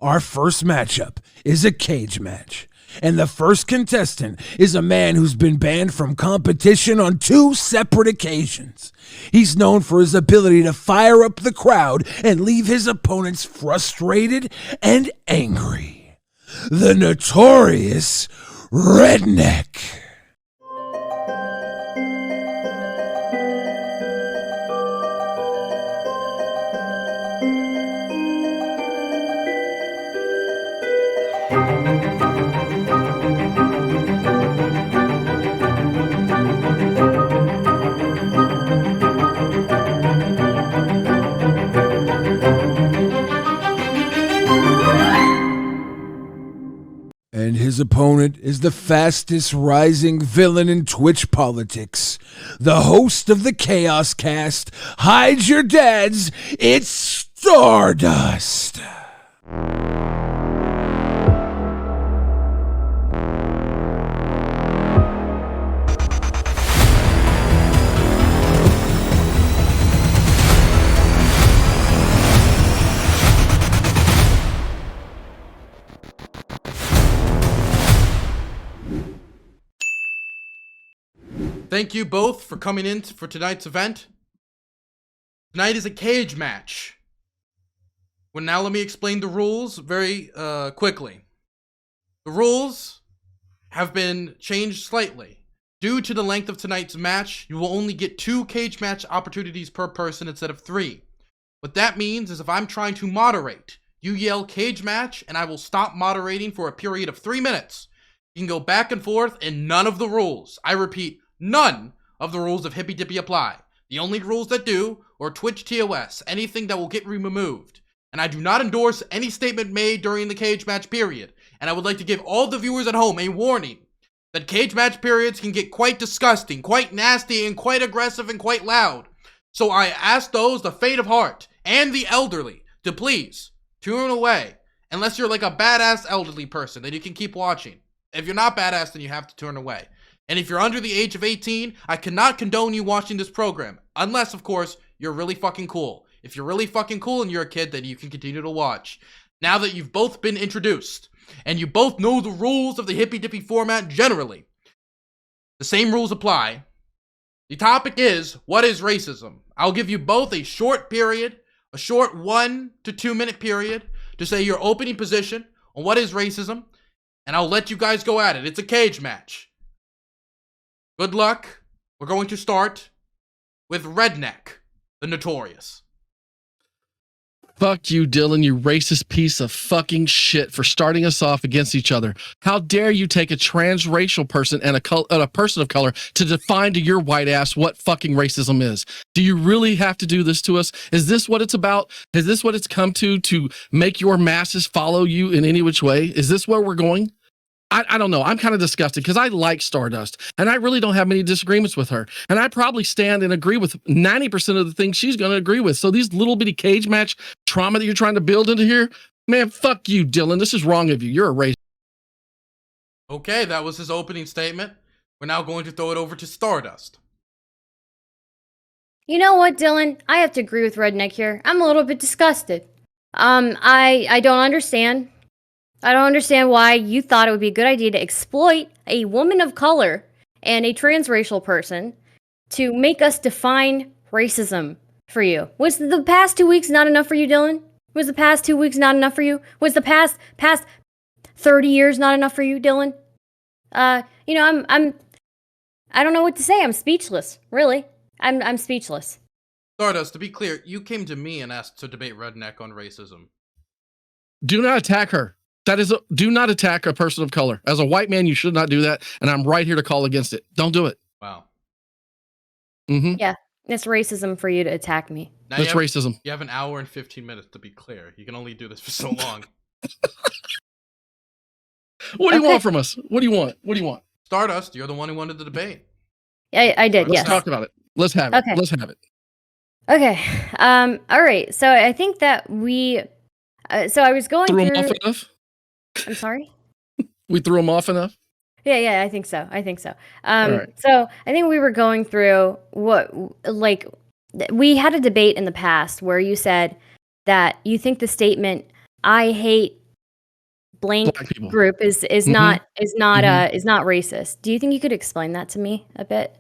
Our first matchup is a cage match, and the first contestant is a man who's been banned from competition on 2 separate occasions. He's known for his ability to fire up the crowd and leave his opponents frustrated and angry. The notorious Redneck. And his opponent is the fastest rising villain in Twitch politics, the host of the Chaos Cast, Hide Your Dads, it's Stardust. Thank you both for coming in for tonight's event. Tonight is a cage match. Well, now let me explain the rules very quickly. The rules have been changed slightly. Due to the length of tonight's match, you will only get 2 cage match opportunities per person instead of 3. What that means is if I'm trying to moderate, you yell cage match and I will stop moderating for a period of 3 minutes. You can go back and forth and none of the rules, I repeat, none of the rules of Hippy Dippy apply. The only rules that do are Twitch TOS, anything that will get removed. And I do not endorse any statement made during the cage match period. And I would like to give all the viewers at home a warning that cage match periods can get quite disgusting, quite nasty, and quite aggressive and quite loud. So I ask those, the faint of heart, and the elderly, to please tune away. Unless you're like a badass elderly person, then you can keep watching. If you're not badass, then you have to turn away. And if you're under the age of 18, I cannot condone you watching this program. Unless, of course, you're really fucking cool. If you're really fucking cool and you're a kid, then you can continue to watch. Now that you've both been introduced, and you both know the rules of the Hippy Dippy format generally, the same rules apply. The topic is, what is racism? I'll give you both a short period, a short 1 to 2 minute period, to say your opening position on what is racism, and I'll let you guys go at it. It's a cage match. Good luck. We're going to start with Redneck, the Notorious. Fuck you, Dylan, you racist piece of fucking shit for starting us off against each other. How dare you take a transracial person and a person of color to define to your white ass what fucking racism is? Do you really have to do this to us? Is this what it's about? Is this what it's come to make your masses follow you in any which way? Is this where we're going? I don't know. I'm kind of disgusted because I like Stardust and I really don't have many disagreements with her. And I probably stand and agree with 90% of the things she's going to agree with. So these little bitty cage match trauma that you're trying to build into here, man, fuck you, Dylan. This is wrong of you. You're a racist. Okay, that was his opening statement. We're now going to throw it over to Stardust. You know what, Dylan? I have to agree with Redneck here. I'm a little bit disgusted. I don't understand. I don't understand why you thought it would be a good idea to exploit a woman of color and a transracial person to make us define racism for you. Was the past 2 weeks not enough for you, Dylan? Was the past 2 weeks not enough for you? Was the past 30 years not enough for you, Dylan? I don't know what to say. I'm speechless, really. I'm speechless. Stardust, to be clear, you came to me and asked to debate Redneck on racism. Do not attack her. Do not attack a person of color. As a white man, you should not do that. And I'm right here to call against it. Don't do it. Wow. Mm-hmm. Yeah, it's racism for you to attack me. That's racism. You have an hour and 15 minutes to be clear. You can only do this for so long. What do you want from us? What do you want? What do you want? Stardust, you're the one who wanted the debate. I did, yes. Let's talk about it. Let's have it. Okay. Let's have it. Okay. All right. So I think that so I was going Threw through... them off enough? I'm sorry? We threw them off enough? Yeah, I think so. Right. So I think we were going through we had a debate in the past where you said that you think the statement, I hate blank Black people. group is Mhm. not Mhm. is not racist. Do you think you could explain that to me a bit,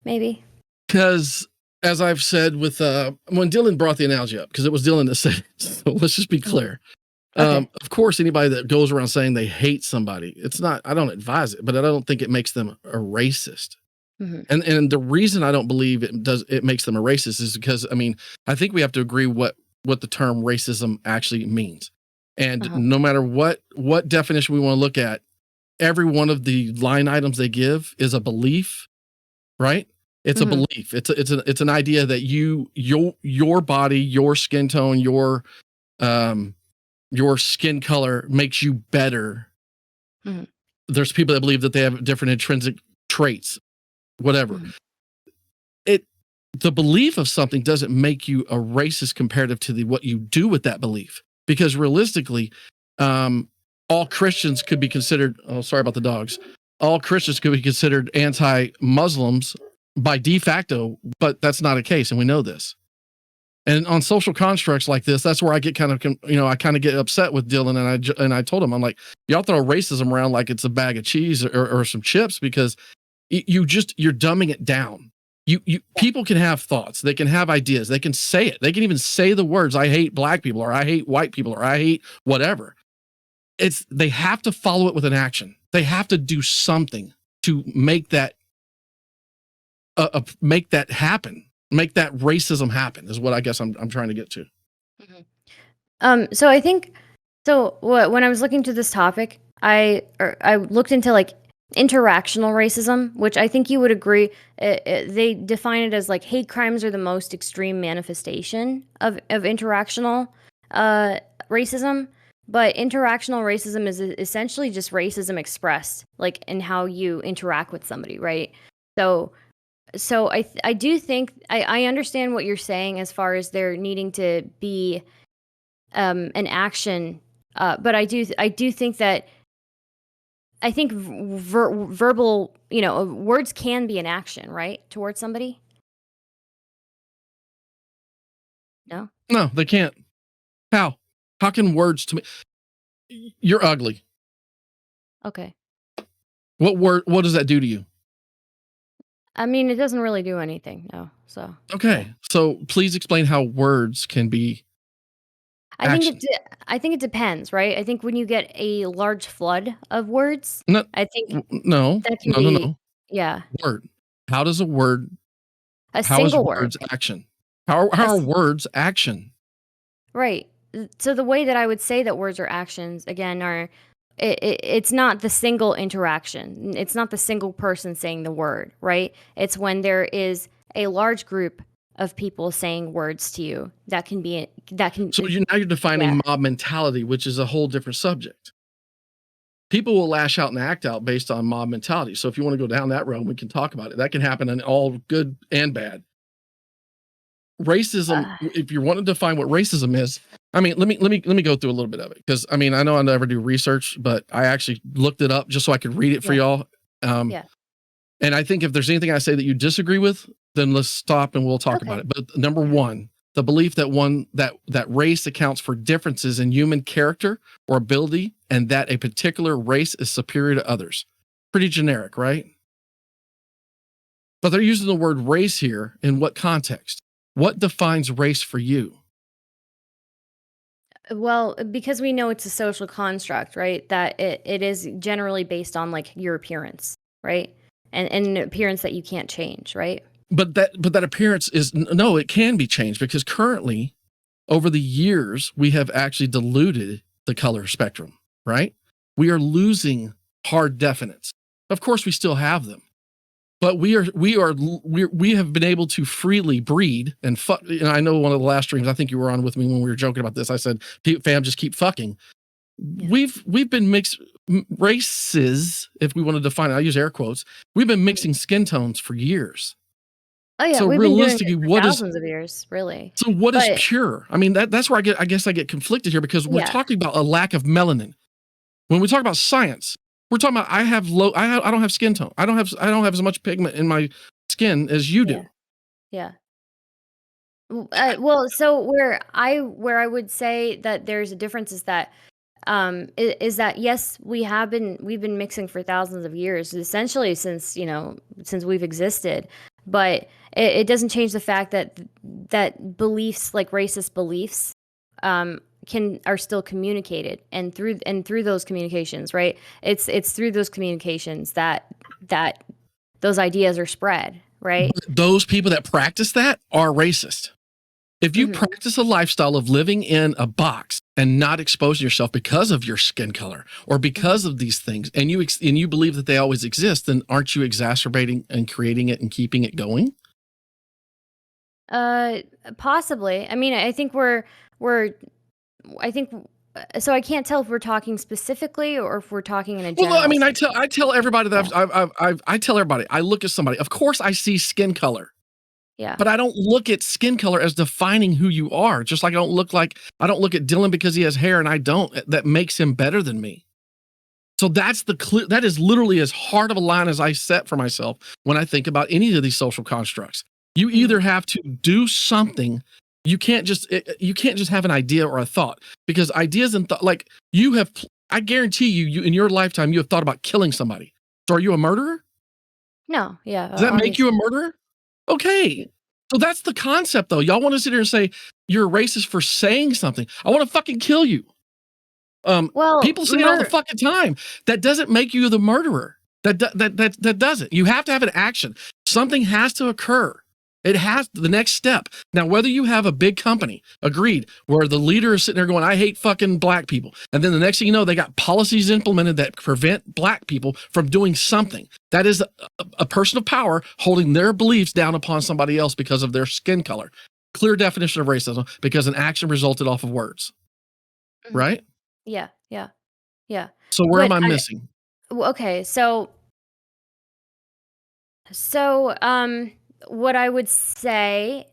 maybe? Because as I've said with when Dylan brought the analogy up, because it was Dylan that said it, so let's just be clear. Okay. Of course, anybody that goes around saying they hate somebody, it's not. I don't advise it, but I don't think it makes them a racist. hmm And the reason I don't believe it makes them a racist is because I think we have to agree what the term racism actually means. And Uh-huh. no matter what definition we want to look at, every one of the line items they give is a belief, right? It's a Mhm. belief. It's an idea that your body, your skin tone, your skin color makes you better. Mhm. There's people that believe that they have different intrinsic traits, whatever. Mhm. The belief of something doesn't make you a racist comparative to what you do with that belief. Because realistically, all Christians could be considered, oh, sorry about the dogs. All Christians could be considered anti-Muslims by de facto, but that's not a case. And we know this. And on social constructs like this, that's where I get I kind of get upset with Dylan. And I told him, I'm like, y'all throw racism around like it's a bag of cheese or some chips, because you're dumbing it down. People can have thoughts, they can have ideas, they can say it, they can even say the words, I hate black people, or I hate white people, or I hate whatever. They have to follow it with an action. They have to do something to make that happen, make that racism happen, is what I guess I'm trying to get to. So I think when I was looking to this topic, I looked into like interactional racism, which I think you would agree they define it as like hate crimes are the most extreme manifestation of interactional racism. But interactional racism is essentially just racism expressed like in how you interact with somebody, right? So I do think I understand what you're saying as far as there needing to be an action, but I do think that I think verbal, words can be an action, right, towards somebody. No. No, they can't. How can words to me, you're ugly, Okay. what does that do to you? I mean, it doesn't really do anything. No. So. Okay, Yeah. so please explain how words can be I think action. I think it depends, right? I think when you get a large flood of words, No, I think no, that can no, no, be, no. yeah, Word. How does a word? a How is single word. words action? How A are s- words action? Right. So the way that I would say that words are actions again are it's not the single interaction. It's not the single person saying the word, right? It's when there is a large group of people saying words to you that can be that can So now you're yeah. defining mob mentality, which is a whole different subject. People will lash out and act out based on mob mentality. So if you want to go down that road, we can talk about it. That can happen in all good and bad. Racism, Uh, if you want to define what racism is, let me go through a little bit of it, because I know I never do research, but I actually looked it up just so I could read it for yeah. y'all. Yeah. And I think if there's anything I say that you disagree with, then let's stop and we'll talk about Okay. it. But number one, the belief that race accounts for differences in human character or ability, and that a particular race is superior to others. Pretty generic, right? But they're using the word race here in what context? What defines race for you? Well, because we know it's a social construct, right? That it is generally based on like your appearance, right? And an appearance that you can't change, right? But that appearance is no, it can be changed, because currently, over the years, we have actually diluted the color spectrum, right? We are losing hard definites. Of course, we still have them, but we have been able to freely breed and fuck. And I know one of the last streams, I think you were on with me when we were joking about this, I said, fam, just keep fucking. Yeah. We've been mixed races, if we want to define it, I use air quotes. We've been mixing skin tones for years. Oh yeah, So we've been doing it realistically, for thousands of years, really. what is But pure? That's where I guess I get conflicted here, because we're yeah, talking about a lack of melanin. When we talk about science, we're talking about I don't have skin tone. I don't have as much pigment in my skin as you yeah, do. yeah. Well, so where I would say that there's a difference is that is that yes, we've been mixing for thousands of years, essentially since we've existed, but it doesn't change the fact that beliefs like racist beliefs are still communicated, and through those communications, right? It's through those communications that those ideas are spread, right? But those people that practice that are racist. If you Mhm. practice a lifestyle of living in a box and not exposing yourself because of your skin color or because of these things, and you believe that they always exist, then aren't you exacerbating and creating it and keeping it going? Possibly. I mean, I think I think so. I can't tell if we're talking specifically or if we're talking in a Well, no, I general mean, sense. I tell everybody that Yeah. I tell everybody, I look at somebody. Of course, I see skin color. Yeah. But I don't look at skin color as defining who you are. Just like I don't look at Dylan because he has hair and I don't. That makes him better than me. So that is literally as hard of a line as I set for myself when I think about any of these social constructs. You either have to do something. You can't just have an idea or a thought, because ideas and like you have. I guarantee you in your lifetime you have thought about killing somebody. So are you a murderer? No. Yeah. Does that make you a Obviously. murderer? Okay. So that's the concept, though. Y'all want to sit here and say you're a racist for saying something. I want to fucking kill you. Well, People say it all the fucking time. That doesn't make you the murderer. That doesn't. You have to have an action. Something has to occur. It has the next step. Now, whether you have a big company, agreed, where the leader is sitting there going, I hate fucking black people. And then the next thing you know, they got policies implemented that prevent black people from doing something. That is a person of power holding their beliefs down upon somebody else because of their skin color. Clear definition of racism, because an action resulted off of words. Mhm. Right? Yeah. Yeah. Yeah. So where am But I missing? okay. So what I would say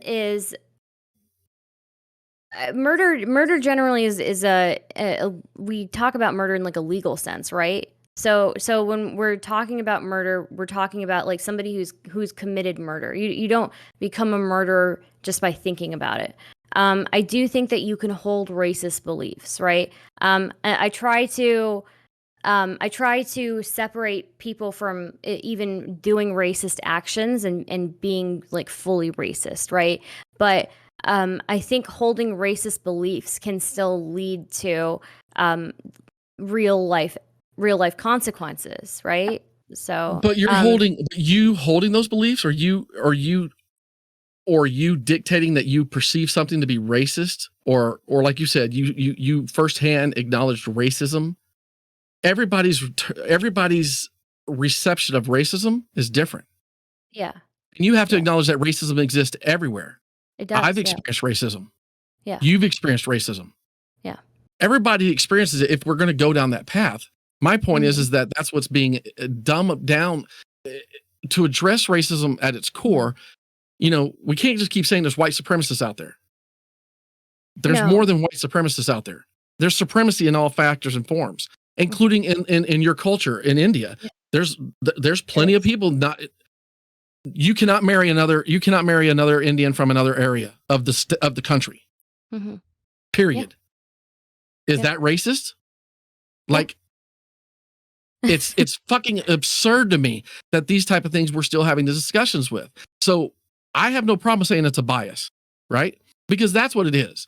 is murder generally is we talk about murder in like a legal sense, right? So when we're talking about murder, we're talking about like somebody who's committed murder. You don't become a murderer just by thinking about it. I do think that you can hold racist beliefs, right? I try to separate people from even doing racist actions and being like fully racist, right? But I think holding racist beliefs can still lead to um, real life consequences, right? So But you holding those beliefs, or you dictating that you perceive something to be racist, or like you said, you firsthand acknowledged racism. Everybody's reception of racism is different, yeah, and you have to yeah, acknowledge that racism exists everywhere. it I've does. Yeah, experienced racism. yeah, You've experienced racism. yeah. Everybody experiences it if we're going to go down that path. My point Mhm. is that that's what's being dumbed down to address racism at its core. We can't just keep saying there's white supremacists out there. There's No, more than white supremacists out there. There's supremacy in all factors and forms, including in your culture in India. yeah, There's it plenty of is. people not. You cannot marry another Indian from another area of the country. Hmm. Yeah, Period. Is yeah, that racist? yeah. Like, it's fucking absurd to me that these type of things we're still having the discussions with. So I have no problem saying it's a bias, right? Because that's what it is.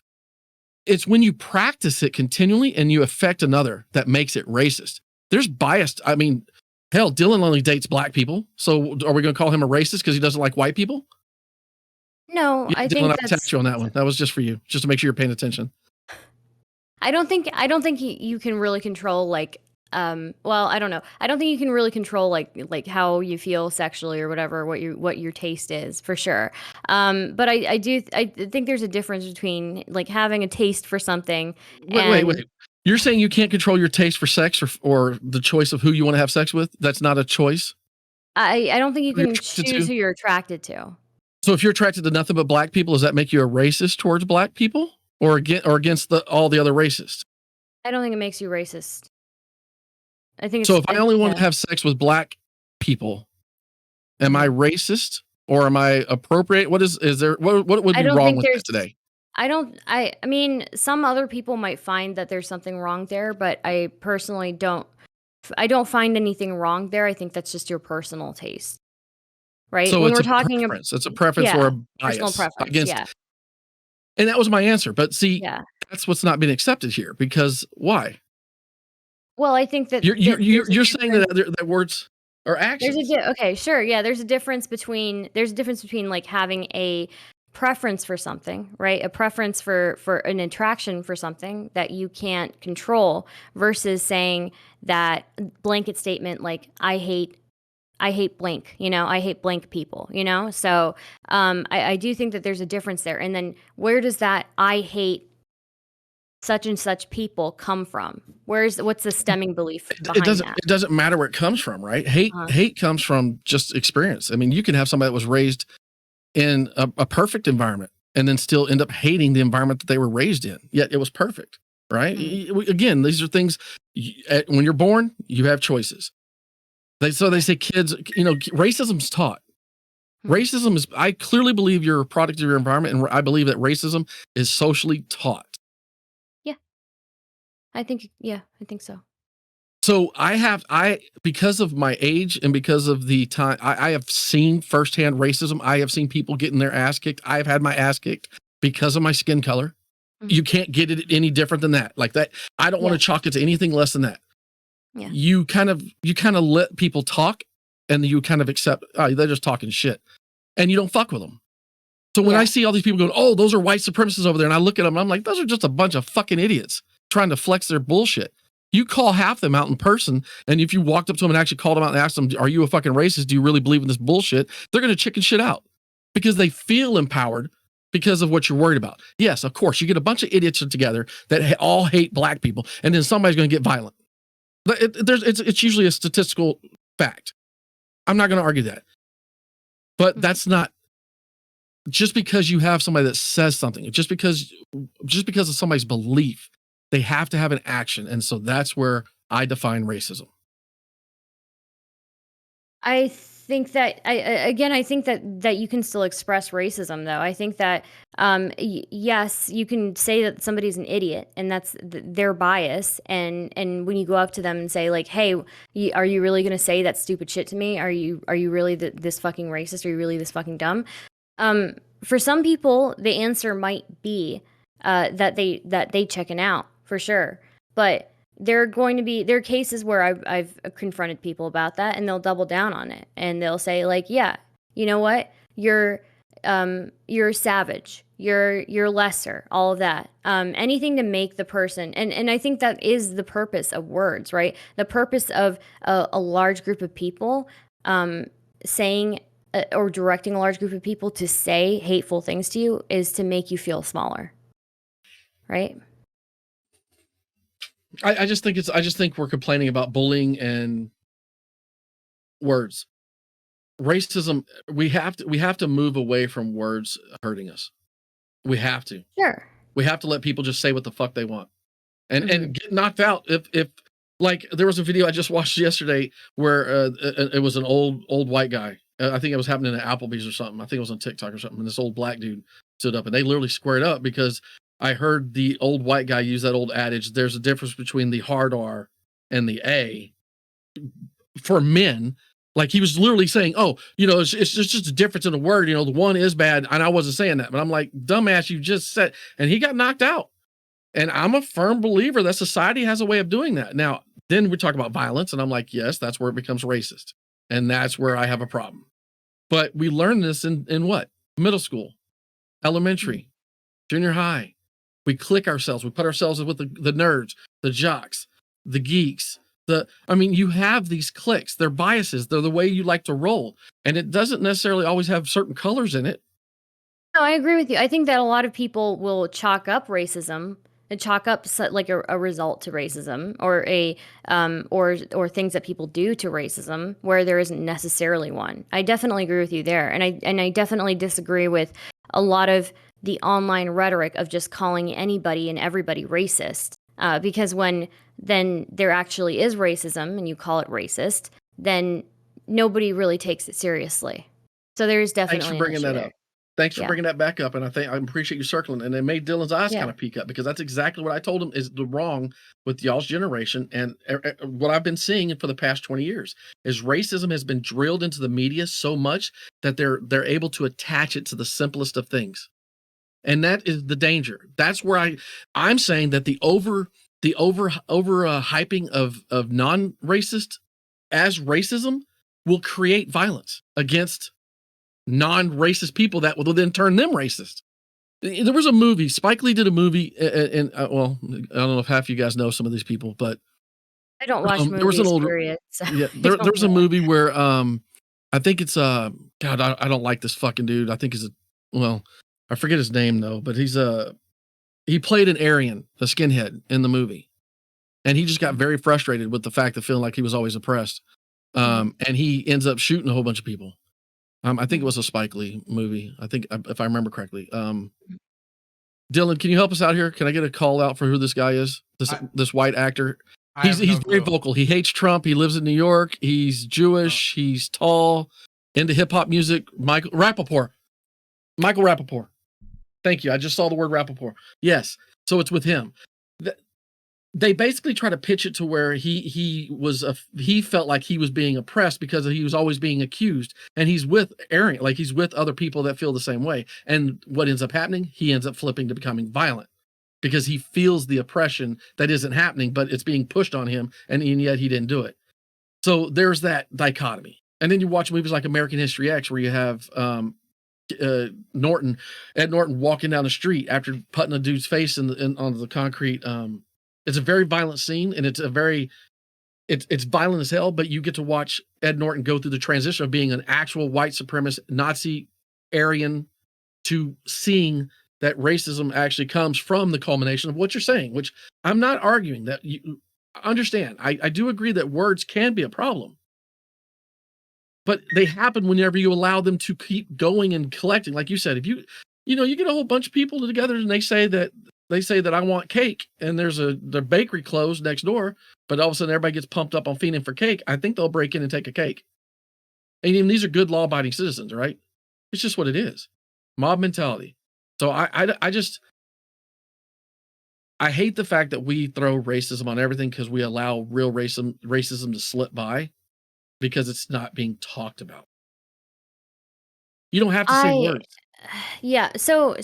It's when you practice it continually and you affect another that makes it racist. There's bias. I mean, hell, Dylan only dates black people. So are we going to call him a racist because he doesn't like white people? No, Yeah, I Dylan, think I attacked you on that one. That was just for you, just to make sure you're paying attention. I don't think you can really control like well, I don't know. I don't think you can really control like how you feel sexually or whatever, what your taste is for sure. But I think there's a difference between like having a taste for something and Wait. You're saying you can't control your taste for sex or the choice of who you want to have sex with? That's not a choice? I don't think you Who you're can attracted choose to? who you're attracted to. So if you're attracted to nothing but black people, does that make you a racist towards black people, or against all the other racists? I don't think it makes you racist. I think So it's if I only want yeah. to have sex with black people, am I Mhm. racist or am I appropriate? What would I be don't wrong think with there's that today? I mean, some other people might find that there's something wrong there, but I personally don't. I don't find anything wrong there. I think that's just your personal taste, right? So When it's we're a talking, preference. It's a preference or yeah, a personal bias preference. against. Yeah, And that was my answer. But see, yeah. that's what's not being accepted here because why? Well, I think that You're saying that words are actions. okay, sure, yeah. There's a difference between like having a preference for something, right? A preference for an attraction for something that you can't control versus saying that blanket statement like I hate blank, I hate blank people, So I do think that there's a difference there. And then where does that I hate such and such people come from? What's the stemming belief behind that? It doesn't matter where it comes from, right? Hate comes from just experience. I mean, you can have somebody that was raised in a perfect environment and then still end up hating the environment that they were raised in, yet it was perfect, right? Again, these are things when you're born, you have choices. They say kids, racism's taught. Racism is, I clearly believe you're a product of your environment, and I believe that racism is socially taught. I think so. So because of my age and because of the time, I have seen firsthand racism. I have seen people getting their ass kicked. I've had my ass kicked because of my skin color. You can't get it any different than that. Like that, I don't want to chalk it to anything less than that. Yeah. You kind of let people talk, and you kind of accept, oh, they're just talking shit, and you don't fuck with them. So when I see all these people going, oh, those are white supremacists over there, and I look at them, and I'm like, those are just a bunch of fucking idiots trying to flex their bullshit. You call half them out in person, and if you walked up to them and actually called them out and asked them, are you a fucking racist? Do you really believe in this bullshit? They're going to chicken shit out because they feel empowered because of what you're worried about. Yes, of course, you get a bunch of idiots together that all hate black people, and then somebody's going to get violent. It's usually a statistical fact. I'm not going to argue that. But that's not just because you have somebody that says something, just because of somebody's belief, they have to have an action. And so that's where I define racism. I think that I think that you can still express racism, though. I think that yes, you can say that somebody's an idiot, and that's their bias. And when you go up to them and say like, "Hey, are you really going to say that stupid shit to me? Are you really this fucking racist? Are you really this fucking dumb?" For some people, the answer might be that they chicken out for sure, but there are cases where I've confronted people about that, and they'll double down on it, and they'll say like, yeah, you know what, you're a savage, you're lesser, all of that, anything to make the person, and I think that is the purpose of words, right? The purpose of a large group of people saying or directing a large group of people to say hateful things to you is to make you feel smaller, right? I just think we're complaining about bullying and words. Racism, we have to move away from words hurting us. We have to. Sure. We have to let people just say what the fuck they want. And get knocked out if like there was a video I just watched yesterday where it was an old white guy. I think it was happening at Applebee's or something. I think it was on TikTok or something. And this old black dude stood up and they literally squared up because I heard the old white guy use that old adage, there's a difference between the hard R and the A for men. Like he was literally saying, oh, it's just a difference in a word. The one is bad. And I wasn't saying that, but I'm like, dumbass, you just said, and he got knocked out. And I'm a firm believer that society has a way of doing that. Now, then we talk about violence, and I'm like, yes, that's where it becomes racist. And that's where I have a problem. But we learn this in what? Middle school, elementary, junior high. We click ourselves. We put ourselves with the nerds, the jocks, the geeks. You have these cliques. They're biases. They're the way you like to roll. And it doesn't necessarily always have certain colors in it. No, I agree with you. I think that a lot of people will chalk up racism and chalk up like a result to racism or or things that people do to racism where there isn't necessarily one. I definitely agree with you there. And I definitely disagree with a lot of the online rhetoric of just calling anybody and everybody racist. Because when then there actually is racism and you call it racist, then nobody really takes it seriously. So there's definitely Thanks for bringing that up. Thanks for Yeah. bringing that back up, and I appreciate you circling. And it made Dylan's eyes Yeah. kind of peek up because that's exactly what I told him is the wrong with y'all's generation and what I've been seeing for the past 20 years is racism has been drilled into the media so much that they're able to attach it to the simplest of things, and that is the danger. That's where I'm saying that the over hyping of non-racist as racism will create violence against non-racist people that will then turn them racist. There was a movie, Spike Lee did a movie, and well, I don't know if half you guys know some of these people, but I don't watch movies, there was an old, period. So yeah, there was a movie where I think it's God, I don't like this fucking dude. I think he's I forget his name though, but he played an Aryan, a skinhead in the movie, and he just got very frustrated with the fact of feeling like he was always oppressed, and he ends up shooting a whole bunch of people. I think it was a Spike Lee movie. I think if I remember correctly. Dylan, can you help us out here? Can I get a call out for who this guy is? This white actor. He's very vocal. He hates Trump. He lives in New York. He's Jewish. He's tall, into hip hop music. Michael Rappaport. Thank you. I just saw the word Rappaport. Yes. So it's with him. They basically try to pitch it to where he felt like he was being oppressed because he was always being accused, and he's with Aryan, like he's with other people that feel the same way. And what ends up happening, he ends up flipping to becoming violent because he feels the oppression that isn't happening, but it's being pushed on him, and yet he didn't do it. So there's that dichotomy. And then you watch movies like American History X, where you have Ed Norton walking down the street after putting a dude's face onto the concrete. It's a very violent scene, and it's violent as hell, but you get to watch Ed Norton go through the transition of being an actual white supremacist Nazi Aryan to seeing that racism actually comes from the culmination of what you're saying, which I'm not arguing that you understand. I do agree that words can be a problem, but they happen whenever you allow them to keep going and collecting. Like you said, if you get a whole bunch of people together and they say that I want cake, and there's the bakery closed next door, but all of a sudden everybody gets pumped up on feeding for cake. I think they'll break in and take a cake. And even these are good law-abiding citizens, right? It's just what it is. Mob mentality. So I hate the fact that we throw racism on everything because we allow real racism to slip by because it's not being talked about. You don't have to say words. Yeah. So,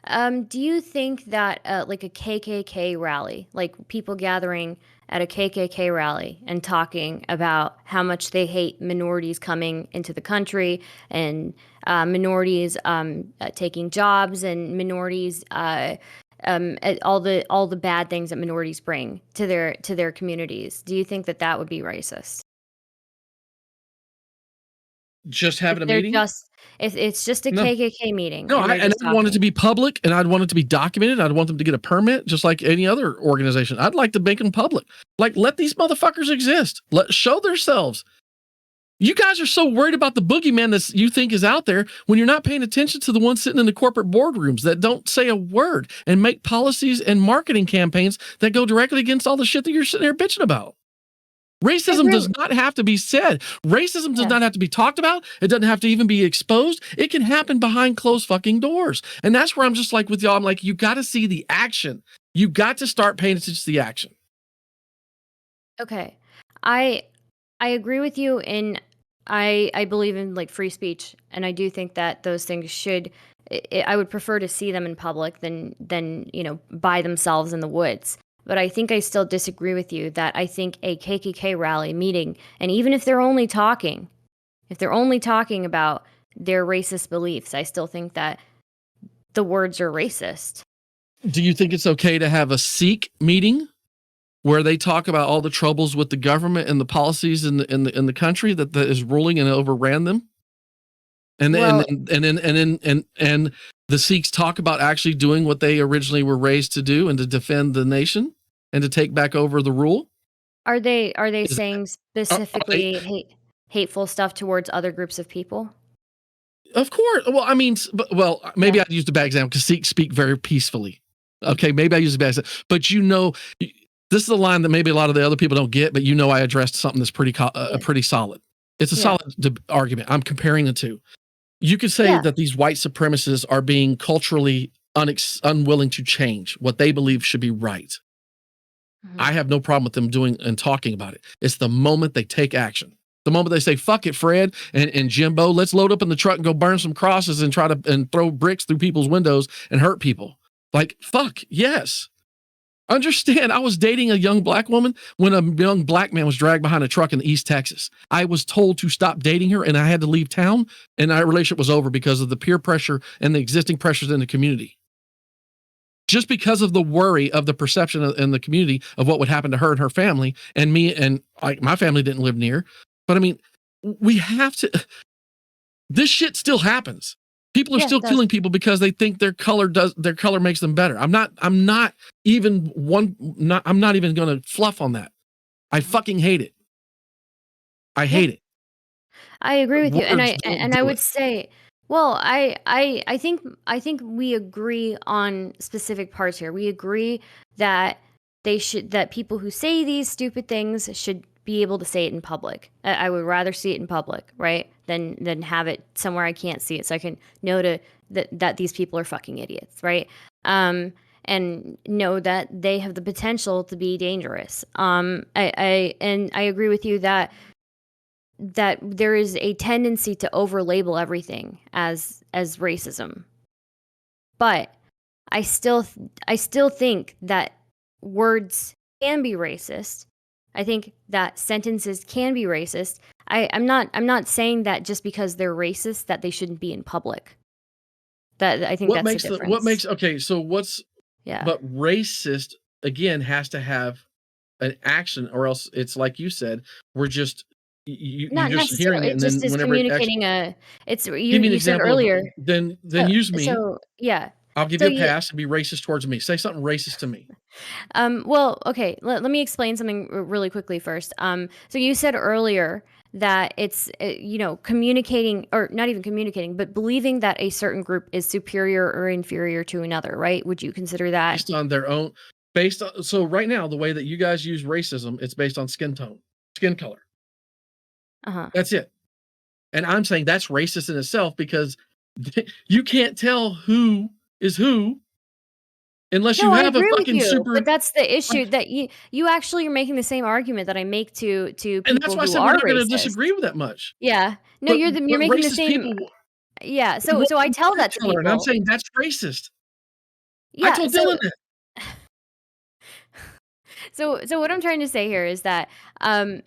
do you think that like a KKK rally, like people gathering at a KKK rally and talking about how much they hate minorities coming into the country and minorities taking jobs and minorities all the bad things that minorities bring to their communities, do you think that would be racist? Just having a They're meeting? if it's just a No. KKK meeting. No, and they're I'd just want it to talking. be public, and I'd want it to be documented. I'd want them to get a permit, just like any other organization. I'd like to make them public. Like, let these motherfuckers exist. Show themselves. You guys are so worried about the boogeyman that you think is out there when you're not paying attention to the ones sitting in the corporate boardrooms that don't say a word and make policies and marketing campaigns that go directly against all the shit that you're sitting here bitching about. Racism does not have to be said. Racism does not have to be talked about. It doesn't have to even be exposed. It can happen behind closed fucking doors. And that's where I'm just like with y'all. I'm like, you got to see the action. You got to start paying attention to the action. Okay. I agree with you, and I believe in like free speech, and I do think that those things should I would prefer to see them in public than by themselves in the woods. But I think I still disagree with you that I think a KKK rally meeting, and even if they're only talking about their racist beliefs, I still think that the words are racist. Do you think it's okay to have a Sikh meeting where they talk about all the troubles with the government and the policies in the country that is ruling and overran them? And then the Sikhs talk about actually doing what they originally were raised to do and to defend the nation and to take back over the rule. Are they saying specifically hateful stuff towards other groups of people? Of course. Well, I mean, maybe I used a bad example because Sikhs speak very peacefully. Okay, maybe I used a bad example, but this is a line that maybe a lot of the other people don't get, but I addressed something that's pretty solid. It's a solid argument. I'm comparing the two. You could say Yeah. that these white supremacists are being culturally unwilling to change what they believe should be right. I have no problem with them doing and talking about it. It's the moment they take action. The moment they say, fuck it, Fred and Jimbo, let's load up in the truck and go burn some crosses and and throw bricks through people's windows and hurt people. Like, fuck, yes. Understand, I was dating a young black woman when a young black man was dragged behind a truck in East Texas. I was told to stop dating her and I had to leave town, and our relationship was over because of the peer pressure and the existing pressures in the community. Just because of the worry of the perception in the community of what would happen to her and her family, and me, and my family didn't live near. But I mean, we have to, this shit still happens. People are still killing people because they think their color makes them better. I'm not even going to fluff on that. I fucking hate it. I hate it. I agree with you, Words and don't I do would it. say, well, I think we agree on specific parts here. We agree that that people who say these stupid things should be able to say it in public. I would rather see it in public, right, than have it somewhere I can't see it, so I can know that these people are fucking idiots, right? And know that they have the potential to be dangerous. I agree with you that there is a tendency to overlabel everything as racism. But I still think that words can be racist. I think that sentences can be racist. I'm not saying that just because they're racist that they shouldn't be in public. That I think that's the difference. But racist again has to have an action, or else it's like you said, we're just you're just hearing it, and then is whenever communicating give me an you said example earlier. then use me. So yeah. I'll give you a pass and be racist towards me. Say something racist to me. Well, okay. Let me explain something really quickly first. So you said earlier that it's communicating, or not even communicating, but believing that a certain group is superior or inferior to another, right? Would you consider that based on their own? So right now, the way that you guys use racism, it's based on skin tone, skin color. That's it. And I'm saying that's racist in itself because you can't tell who is who unless you have a fucking super. But that's the issue, that you actually are making the same argument that I make to people and that's why I said we're not going to disagree with that much. Yeah. No, you're making the same. People, yeah. So I tell that to people, and I'm saying that's racist. Yeah. I told Dylan that. So what I'm trying to say here is that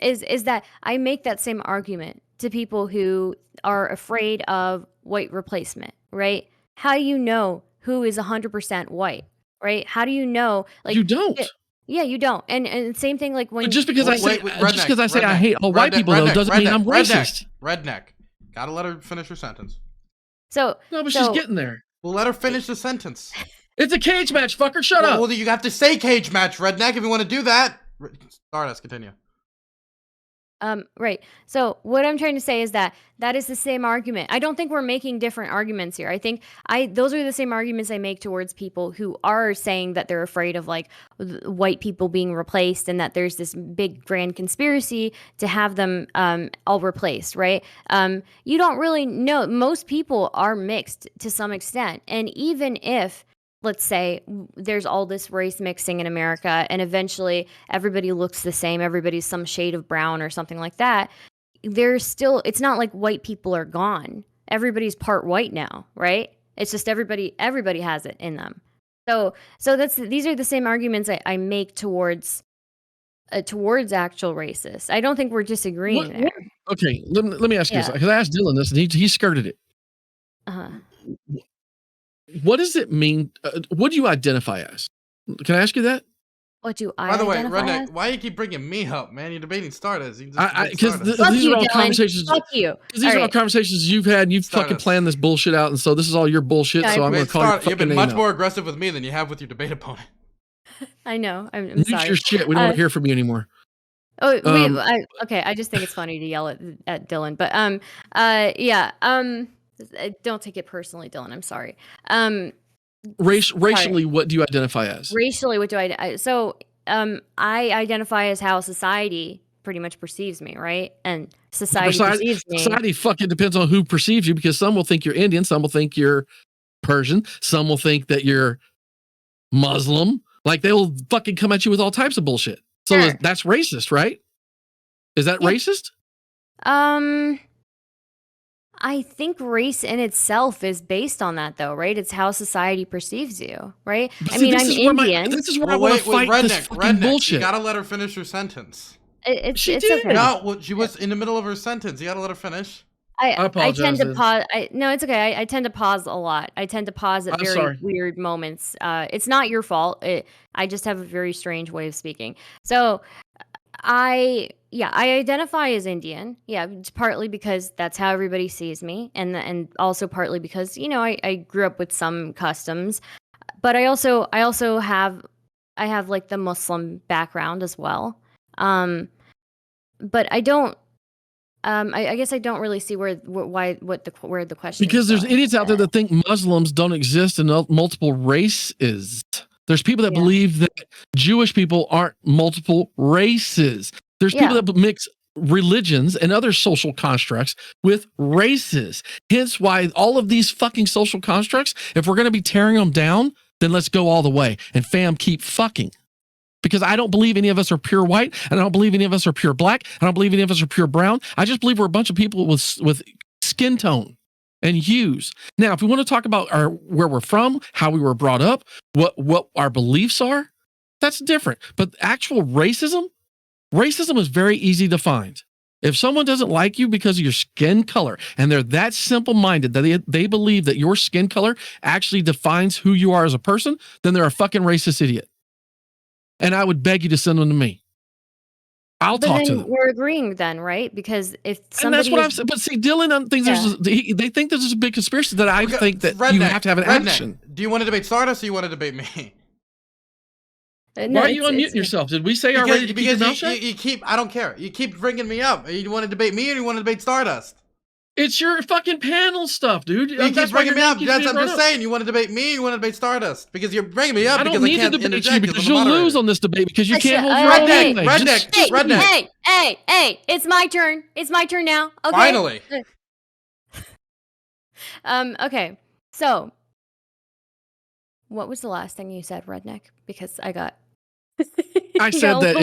is that I make that same argument to people who are afraid of white replacement, right? How do you know who is 100% white, right? How do you know? Like, you don't. Yeah, you don't. And same thing, like when just because I say I hate all white people though doesn't mean I'm racist. Redneck. Gotta let her finish her sentence. So no, but she's getting there. We'll let her finish the sentence. It's a cage match, fucker. Shut up. Well, you have to say cage match, Redneck, if you want to do that. Stardust, continue. Right. So what I'm trying to say is that is the same argument. I don't think we're making different arguments here. I think those are the same arguments I make towards people who are saying that they're afraid of like white people being replaced, and that there's this big grand conspiracy to have them all replaced, right? You don't really know. Most people are mixed to some extent. And even if, let's say, there's all this race mixing in America and eventually everybody looks the same, everybody's some shade of brown or something like that, there's still, it's not like white people are gone. Everybody's part white now, right? It's just everybody has it in them. So these are the same arguments I make towards actual racists. I don't think we're disagreeing there. Okay, let me ask you this, because I asked Dylan this and he skirted it. What does it mean? What do you identify as? Can I ask you that? What do I? By the way, Redneck, why do you keep bringing me up, man? You're debating Stardust. Because these are all conversations. Fuck you. Because these are all conversations you've had, and you've fucking planned this bullshit out, and so this is all your bullshit. So I'm going to call you fucking You've been much more aggressive with me than you have with your debate opponent. I know. I'm sorry. Your shit. We don't want to hear from you anymore. Oh, okay. I just think it's funny to yell at Dylan, but don't take it personally, Dylan. I'm sorry. Racially, what do you identify as? Racially, what do I? I identify as how society pretty much perceives me, right? And society perceives me. Society fucking depends on who perceives you, because some will think you're Indian, some will think you're Persian, some will think that you're Muslim. Like, they'll fucking come at you with all types of bullshit. So Sure. that's racist, right? Is that racist? I think race in itself is based on that, though, right? It's how society perceives you, right? But I see, mean, this I'm is where Indian. this is where I Well, want to wait, fight this fucking bullshit. You gotta let her finish her sentence. It's She it's did. okay. No, well, she was in the middle of her sentence. You gotta let her finish. I I apologize, tend to Liz. pause. No, it's okay. I tend to pause a lot. I tend to pause at I'm very sorry. weird moments. It's not your fault. I just have a very strange way of speaking. So I identify as Indian. Yeah, it's partly because that's how everybody sees me, and also partly because I grew up with some customs, but I also have like the Muslim background as well. But I don't. I guess I don't really see where the question Because is there's going. idiots out there that think Muslims don't exist in multiple races. There's people that Yeah. believe that Jewish people aren't multiple races. There's people Yeah. that mix religions and other social constructs with races. Hence why all of these fucking social constructs, if we're going to be tearing them down, then let's go all the way and fam, keep fucking. Because I don't believe any of us are pure white, and I don't believe any of us are pure black, I don't believe any of us are pure brown. I just believe we're a bunch of people with skin tone and hues. Now, if we want to talk about where we're from, how we were brought up, what our beliefs are, that's different. But actual racism is very easy to find. If someone doesn't like you because of your skin color, and they're that simple-minded that they believe that your skin color actually defines who you are as a person, then they're a fucking racist idiot. And I would beg you to send them to me. I'll But talk then to them. we're agreeing then, right? Because if And somebody that's what I'm saying. But see, Dylan thinks they think this is a big conspiracy that I think that you have to have an action. Do you want to debate Stardust or you want to debate me? No, Why are you unmuting yourself? Did we say already to keep your mouth shut? You keep, I don't care. You keep bringing me up. You want to debate me or you want to debate Stardust? It's your fucking panel stuff, dude. You keep bringing me up. That's what I'm just saying. You want to debate me or you want to debate Stardust? Because you're bringing me up I because don't I need to can't debate interject you because as the you'll moderator. lose on this debate because you can't hold your own Redneck, anyway. Redneck. Hey, it's my turn. It's my turn now. Okay. Finally. Okay. So, what was the last thing you said, Redneck? Because I got. I said that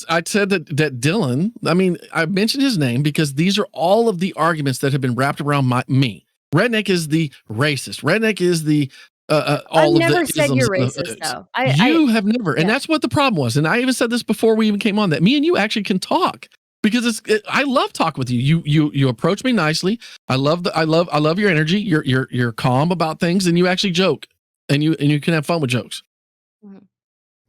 I said that Dylan, I mean, I mentioned his name because these are all of the arguments that have been wrapped around me. Redneck is the racist. Redneck is the all I've of never the said you're isms racist, though. You have never, and that's what the problem was. And I even said this before we even came on, that me and you actually can talk because I love talking with you. You approach me nicely. I love your energy. You're calm about things, and you actually joke, and you can have fun with jokes. Mhm.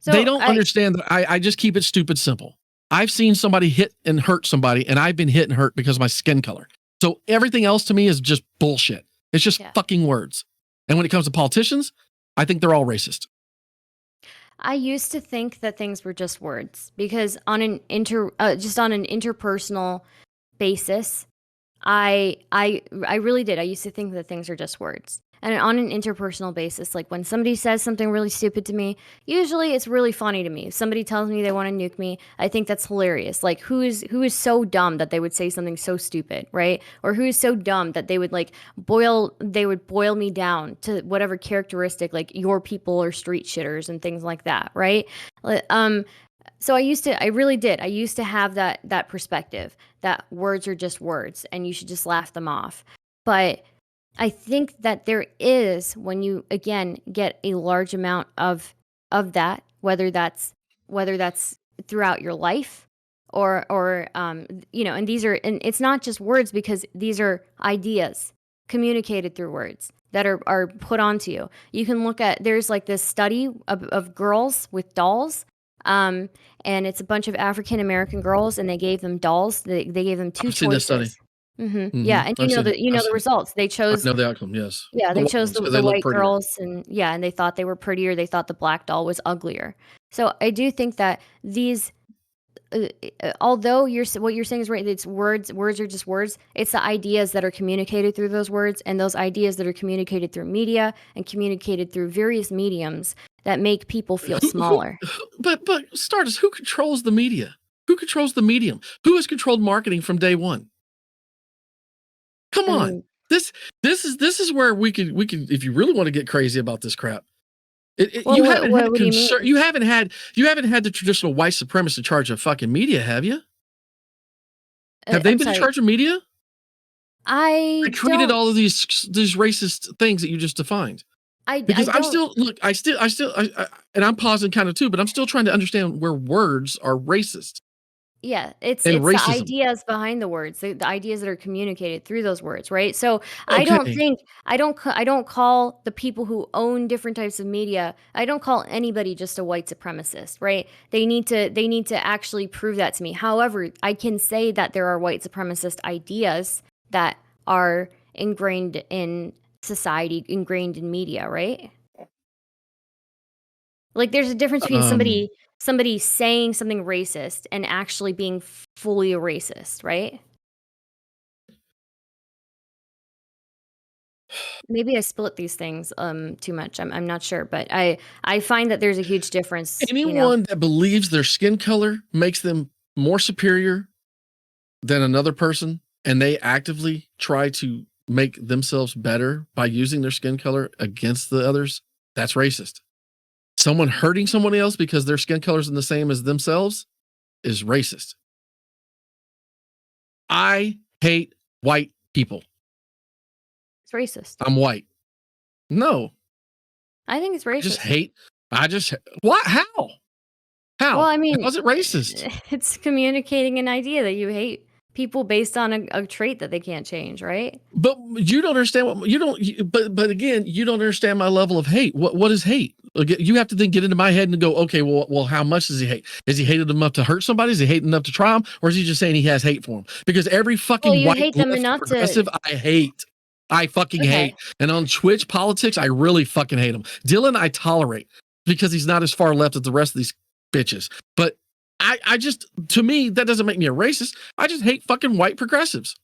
So They don't understand that I just keep it stupid simple. I've seen somebody hit and hurt somebody, and I've been hit and hurt because of my skin color. So everything else to me is just bullshit. It's just fucking words. And when it comes to politicians, I think they're all racist. I used to think that things were just words because on an interpersonal basis, I really did. I used to think that things are just words. And on an interpersonal basis, like when somebody says something really stupid to me, usually it's really funny to me. If somebody tells me they want to nuke me, I think that's hilarious. Like who is so dumb that they would say something so stupid, right? Or who is so dumb that they would boil me down to whatever characteristic, like your people are street shitters and things like that, right? So I really did. I used to have that perspective that words are just words and you should just laugh them off. But I think that there is, when you again get a large amount of that, whether that's throughout your life or and it's not just words because these are ideas communicated through words that are put onto you. You can look at, there's like this study of girls with dolls. And it's a bunch of African American girls, and they gave them dolls. They gave them two choices. This study. Mm-hmm. Yeah, and the results. They chose. I know the outcome. Yes. Yeah, they chose the white prettier. girls, and they thought they were prettier. They thought the black doll was uglier. So I do think that these, although what you're saying is right, it's words. Words are just words. It's the ideas that are communicated through those words, and those ideas that are communicated through media and communicated through various mediums that make people feel smaller. But Stardust, who controls the media? Who controls the medium? Who has controlled marketing from day one? Come I on. mean, This is where we could if you really want to get crazy about this crap. Well, You what- haven't what- had what do you mean? you haven't had the traditional white supremacists in charge of fucking media, have you? Have they I'm been in sorry. charge of media? I They created don't. all of these racist things that you just defined. Because I I'm don't. still look, I and I'm pausing kind of too, but I'm still trying to understand where words are racist Yeah, it's and the racism. ideas behind the words, the ideas that are communicated through those words, right? So I don't Okay. think I don't call the people who own different types of media. I don't call anybody just a white supremacist, right? They need to actually prove that to me. However, I can say that there are white supremacist ideas that are ingrained in society, ingrained in media, right? Like there's a difference between somebody saying something racist and actually being fully a racist, right? Maybe I split these things too much. I'm not sure, but I find that there's a huge difference, Anyone that believes their skin color makes them more superior than another person, and they actively try to make themselves better by using their skin color against the others, that's racist. Someone hurting someone else because their skin color isn't the same as themselves is racist. I hate white people. It's racist. I'm white. No, I think it's racist. What? How? Well, I mean, how is it racist? it's communicating an idea that you hate people based on a trait that they can't change, right? But you don't understand what you don't. But again, you don't understand my level of hate. What is hate? You have to then get into my head and go, okay, well, how much does he hate? Is he hated enough to hurt somebody? Is he hated enough to try him? Or is he just saying he has hate for him? Because every fucking You white hate them left enough progressive, to. I hate. I fucking Okay. hate. And on Twitch politics, I really fucking hate him. Dylan, I tolerate because he's not as far left as the rest of these bitches. But I just, to me, that doesn't make me a racist. I just hate fucking white progressives.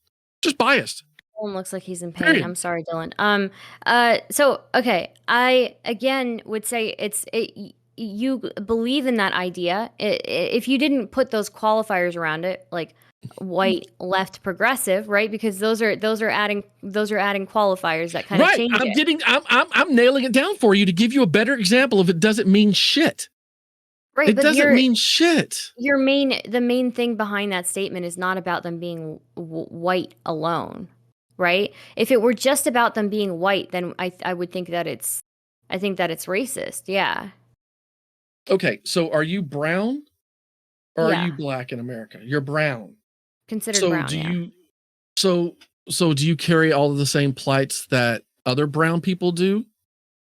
Just biased. Dylan looks like he's in pain. Period. I'm sorry, Dylan. So okay, I again would say you believe in that idea. If you didn't put those qualifiers around it, like white, left, progressive, right? Because those are adding qualifiers that kind of change it. I'm nailing it down for you to give you a better example of it doesn't mean shit. Right, It but doesn't mean shit. the main thing behind that statement is not about them being white alone, right? If it were just about them being white, then I would think that it's racist. Yeah. Okay, so are you brown or Yeah. are you black in America? You're brown. Considered So brown. do Yeah. you so do you carry all of the same plights that other brown people do?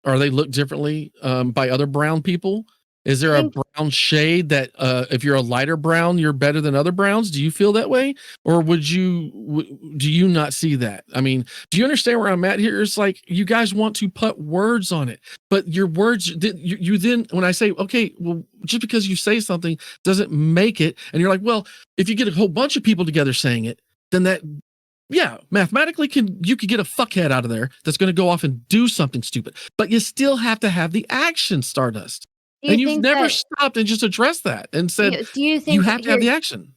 Or they look differently by other brown people? Is there a brown shade that if you're a lighter brown, you're better than other browns? Do you feel that way? Or do you not see that? I mean, do you understand where I'm at here? It's like you guys want to put words on it, but your words, you then, when I say, okay, well, just because you say something doesn't make it. And you're like, well, if you get a whole bunch of people together saying it, then that, yeah, mathematically you could get a fuckhead out of there that's going to go off and do something stupid, but you still have to have the action, Stardust. And you've never stopped and just addressed that and said, do you think you have to have the action.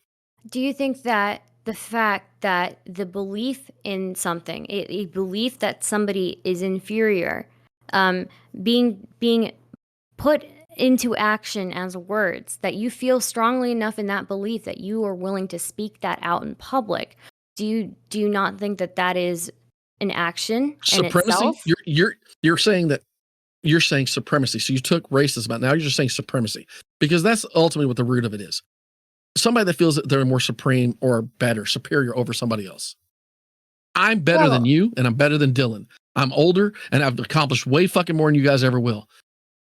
Do you think that the fact that the belief in something, a belief that somebody is inferior, being put into action as words, that you feel strongly enough in that belief that you are willing to speak that out in public, do you not think that is an action in itself? You're saying that. You're saying supremacy. So you took racism out. Now you're just saying supremacy because that's ultimately what the root of it is. Somebody that feels that they're more supreme or better, superior over somebody else. I'm better than you and I'm better than Dylan. I'm older and I've accomplished way fucking more than you guys ever will.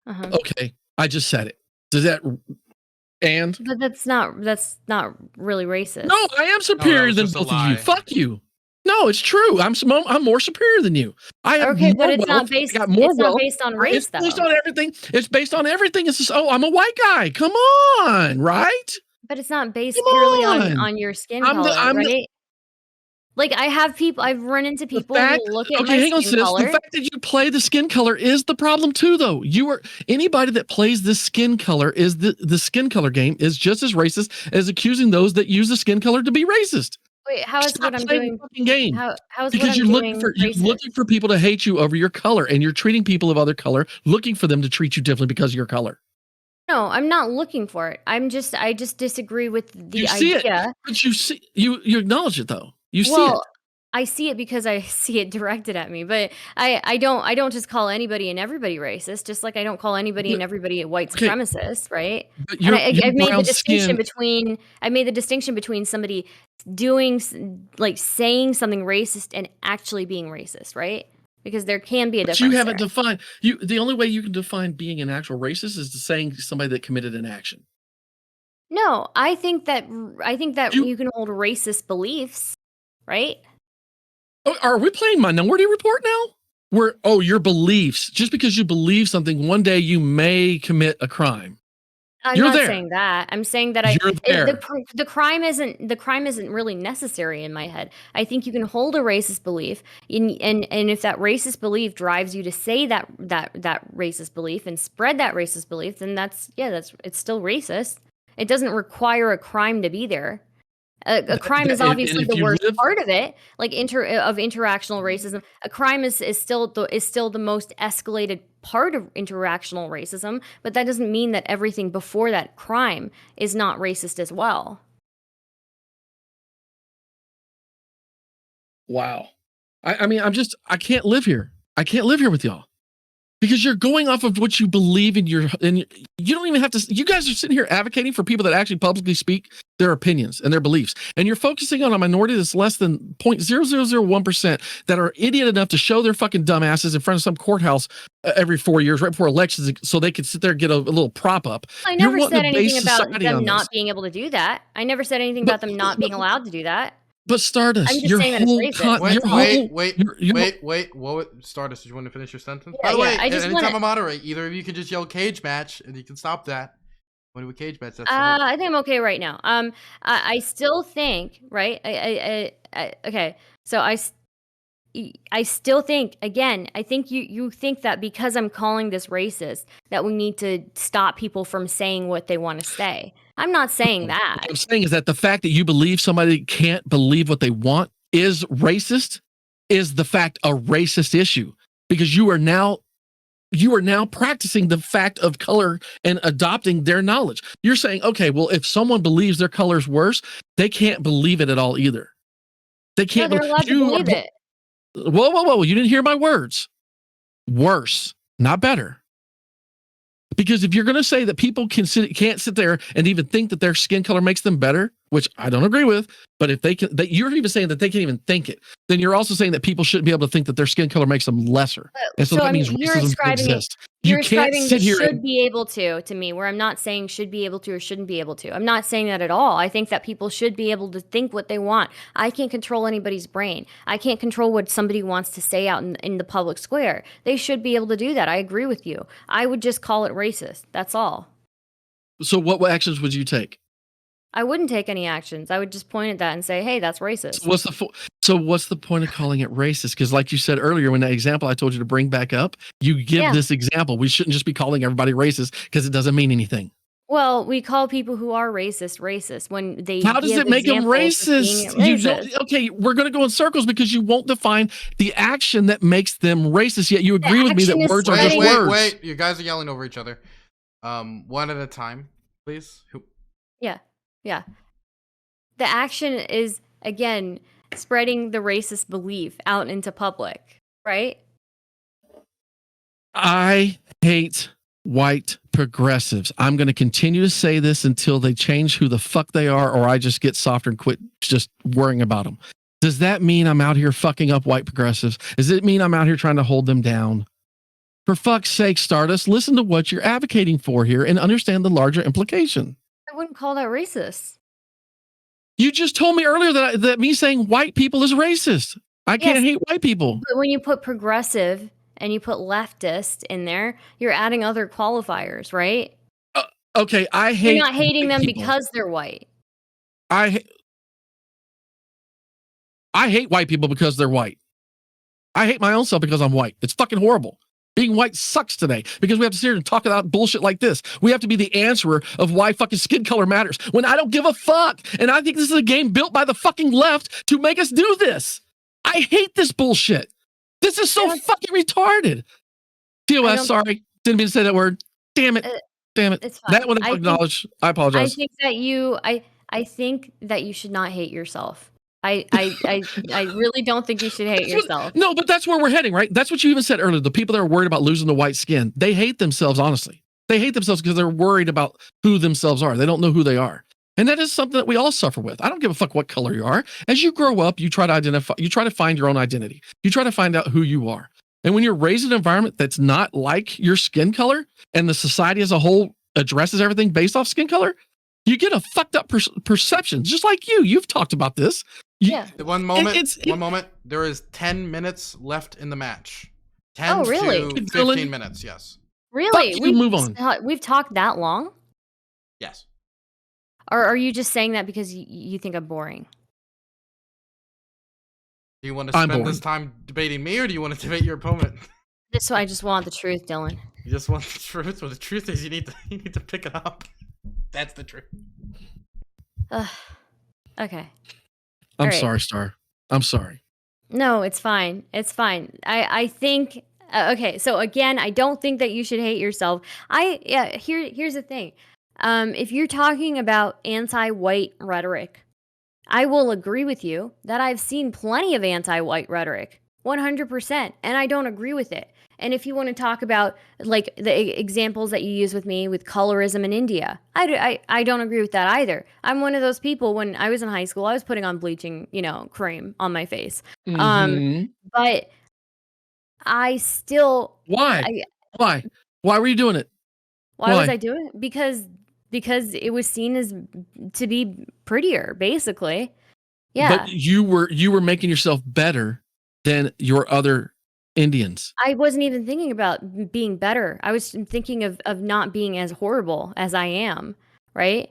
Okay. I just said it. Does that, but that's not really racist. No, I am superior than both of you. Fuck you. No, it's true. I'm more superior than you. I have more but it's wealth. not based. I got more it's not wealth. based on race, though. It's based on everything. It's based on everything. It's just, I'm a white guy. Come on, right? But it's not based purely on your skin color, right? Like, I've run into The people fact, who look at okay, my hang on, skin sis. color. The fact that you play the skin color is the problem too, though. Anybody that plays this skin color is the skin color game is just as racist as accusing those that use the skin color to be racist. Wait, how is Stop what I'm playing the doing fucking game. how is what Because I'm doing you're looking racist? for people to hate you over your color, and you're treating people of other color, looking for them to treat you differently because of your color. No, I'm not looking for it. I just disagree with You the see it, idea. but you acknowledge it though. You see Well, it. I see it because I see it directed at me, but I don't just call anybody and everybody racist, just like I don't call anybody and But- everybody a white Okay, supremacist, right? but And your I've made the brown distinction skin. between somebody doing like saying something racist and actually being racist, right? Because there can be a But difference you haven't there. defined you. The only way you can define being an actual racist is to saying somebody that committed an action. No, I think that You you can hold racist beliefs, right? are we playing Minority Report now? Your beliefs. Just because you believe something, one day you may commit a crime. I'm You're not there. saying that. I'm saying that You're there. the crime isn't really necessary in my head. I think you can hold a racist belief, and if that racist belief drives you to say that racist belief and spread that racist belief, then that's it's still racist. It doesn't require a crime to be there. A crime is And obviously if the you worst live, part of it, like interactional racism. A crime is still the most escalated part of interactional racism, but that doesn't mean that everything before that crime is not racist as well. wow. I mean, I can't live here. I can't live here with y'all. Because you're going off of what you believe in and you don't even have to. You guys are sitting here advocating for people that actually publicly speak their opinions and their beliefs, and you're focusing on a minority that's less than 0.0001% that are idiot enough to show their fucking dumbasses in front of some courthouse every 4 years, right before elections, so they could sit there and get a little prop up. I You're never wanting said to anything base about society them on this. not being able to do that. I never said anything But about them not being allowed to do that. but Stardust, I'm just your saying that it's whole racist. Wait. Whoa, Stardust, did you want to finish your sentence? Yeah, By the way, I just anytime wanna I moderate, either of you can just yell cage match and you can stop that. When we cage match, that's the whole. I think I'm okay right now. I still think, right? Okay. So I still think, again, I think you think that because I'm calling this racist, that we need to stop people from saying what they want to say. I'm not saying that. What I'm saying is that the fact that you believe somebody can't believe what they want is racist, is the fact a racist issue, because you are now practicing the fact of color and adopting their knowledge. You're saying, okay, well, if someone believes their color's worse, they can't believe it at all either. They No, can't. they're allowed to believe it. Whoa! You didn't hear my words. Worse, not better. Because if you're going to say that people can't sit there and even think that their skin color makes them better, which I don't agree with, but if they can, you're even saying that they can't even think it, then you're also saying that people shouldn't be able to think that their skin color makes them lesser. And so that means you're racism ascribing it. exists. You're You can't ascribing sit the here should be able to me, where I'm not saying should be able to or shouldn't be able to. I'm not saying that at all. I think that people should be able to think what they want. I can't control anybody's brain. I can't control what somebody wants to say out in the public square. They should be able to do that. I agree with you. I would just call it racist. That's all. So what actions would you take? I wouldn't take any actions. I would just point at that and say, hey, that's racist. So what's the point of calling it racist? Because like you said earlier, when that example I told you to bring back up, you give this example. We shouldn't just be calling everybody racist because it doesn't mean anything. Well, we call people who are racist when they. How does it make them racist? Okay, we're going to go in circles because you won't define the action that makes them racist. Yet you agree with me that words are just words. Wait! You guys are yelling over each other. One at a time, please. Yeah. The action is, again, spreading the racist belief out into public, right? I hate white progressives. I'm going to continue to say this until they change who the fuck they are, or I just get softer and quit just worrying about them. Does that mean I'm out here fucking up white progressives? Does it mean I'm out here trying to hold them down? For fuck's sake, Stardust, listen to what you're advocating for here and understand the larger implication. I wouldn't call that racist. You just told me earlier that me saying white people is racist. I can't hate white people. But when you put progressive and you put leftist in there, you're adding other qualifiers, right? Okay, I hate. You're not hating them people because they're white. I hate white people because they're white. I hate my own self because I'm white. It's fucking horrible. Being white sucks today because we have to sit here and talk about bullshit like this. We have to be the answerer of why fucking skin color matters when I don't give a fuck. And I think this is a game built by the fucking left to make us do this. I hate this bullshit. This is so fucking retarded. TOS, sorry. Didn't mean to say that word. Damn it. Damn it. It's fine. That one I acknowledge. I apologize. I think that you should not hate yourself. I really don't think you should hate yourself. No, but that's where we're heading, right? That's what you even said earlier. The people that are worried about losing the white skin, they hate themselves, honestly. They hate themselves because they're worried about who themselves are. They don't know who they are. And that is something that we all suffer with. I don't give a fuck what color you are. As you grow up, you try to identify, you try to find your own identity. You try to find out who you are. And when you're raised in an environment that's not like your skin color and the society as a whole addresses everything based off skin color, you get a fucked up perception, just like you. You've talked about this. Yeah. One moment. There is 10 minutes left in the match. 10 really? to 15 minutes, yes. Really? We move on. We've talked that long? Yes. Or are you just saying that because you think I'm boring? Do you want to spend this time debating me, or do you want to debate your opponent? I just want the truth, Dylan. You just want the truth? Well, the truth is you need to pick it up. That's the truth. Okay. I'm sorry, Star. I'm sorry. No, it's fine. It's fine. I think okay, so again, I don't think that you should hate yourself. Here's the thing. If you're talking about anti-white rhetoric, I will agree with you that I've seen plenty of anti-white rhetoric, 100%, and I don't agree with it. And if you want to talk about like the examples that you use with me with colorism in India, I don't agree with that either. I'm one of those people. When I was in high school, I was putting on bleaching, cream on my face. But I still why were you doing it? Why was I doing it? Because it was seen as to be prettier, basically. Yeah. But you were making yourself better than your other Indians. I wasn't even thinking about being better. I was thinking of not being as horrible as I am, right?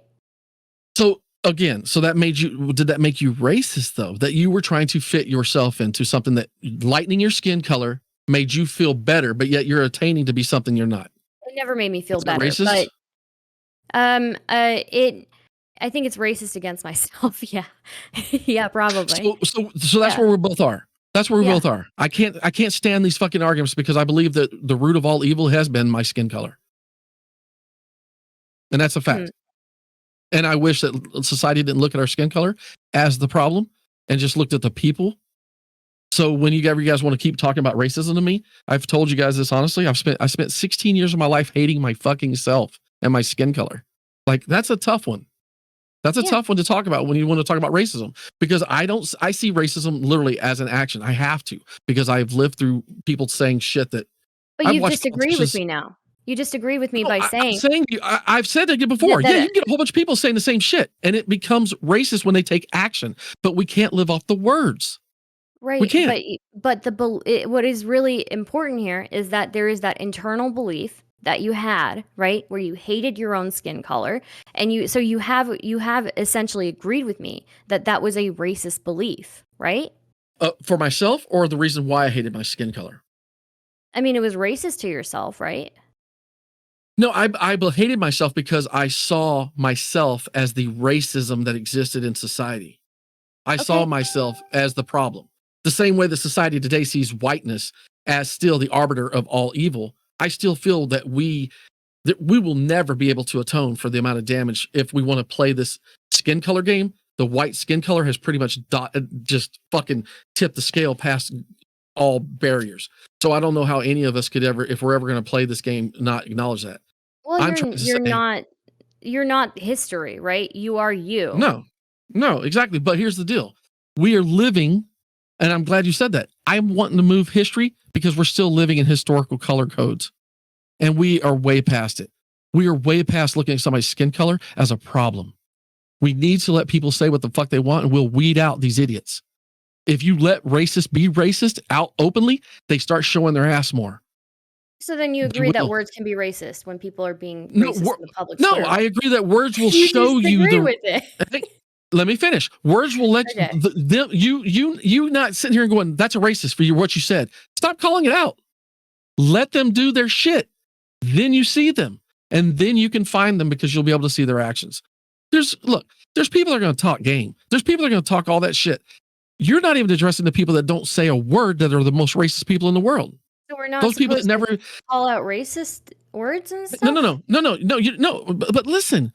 So again, did that make you racist though? That you were trying to fit yourself into something that lightening your skin color made you feel better, but yet you're attaining to be something you're not. It never made me feel better. Racist? But I think it's racist against myself. Yeah. Yeah, probably. So that's where we both are. That's where we both are. I can't stand these fucking arguments because I believe that the root of all evil has been my skin color. And that's a fact. And I wish that society didn't look at our skin color as the problem and just looked at the people. So when you guys want to keep talking about racism to me, I've told you guys this honestly. I spent 16 years of my life hating my fucking self and my skin color. Like, that's a tough one. That's a tough one to talk about when you want to talk about racism, because I see racism literally as an action. I have to, because I've lived through people saying shit that. But you disagree with me now. You disagree with me by saying. I've said that before. Yeah, you can get a whole bunch of people saying the same shit, and it becomes racist when they take action. But we can't live off the words. Right. We can't. But what is really important here is that there is that internal belief that you had, right, where you hated your own skin color, and you have essentially agreed with me that was a racist belief, right? For myself, or the reason why I hated my skin color? I mean, it was racist to yourself, right? No, I hated myself because I saw myself as the racism that existed in society. I saw myself as the problem. The same way that society today sees whiteness as still the arbiter of all evil, I still feel that we will never be able to atone for the amount of damage if we want to play this skin color game. The white skin color has pretty much just fucking tipped the scale past all barriers. So I don't know how any of us could ever, if we're ever going to play this game, not acknowledge that. Well, you're not history, right? You are you. No, exactly. But here's the deal. We are living, and I'm glad you said that. I'm wanting to move history because we're still living in historical color codes, and we are way past it. We are way past looking at somebody's skin color as a problem. We need to let people say what the fuck they want, and we'll weed out these idiots. If you let racists be racist out openly, they start showing their ass more. So then you agree that words can be racist when people are being racist in the public square. No, I agree that words will show you with it. Let me finish. Words will let Okay. you not sitting here and going, that's a racist for you, what you said. Stop calling it out. Let them do their shit. Then you see them. And then you can find them because you'll be able to see their actions. There's people that are going to talk game. There's people that are going to talk all that shit. You're not even addressing the people that don't say a word that are the most racist people in the world. So we're not Those people that supposed never to call out racist words and stuff? No. But listen,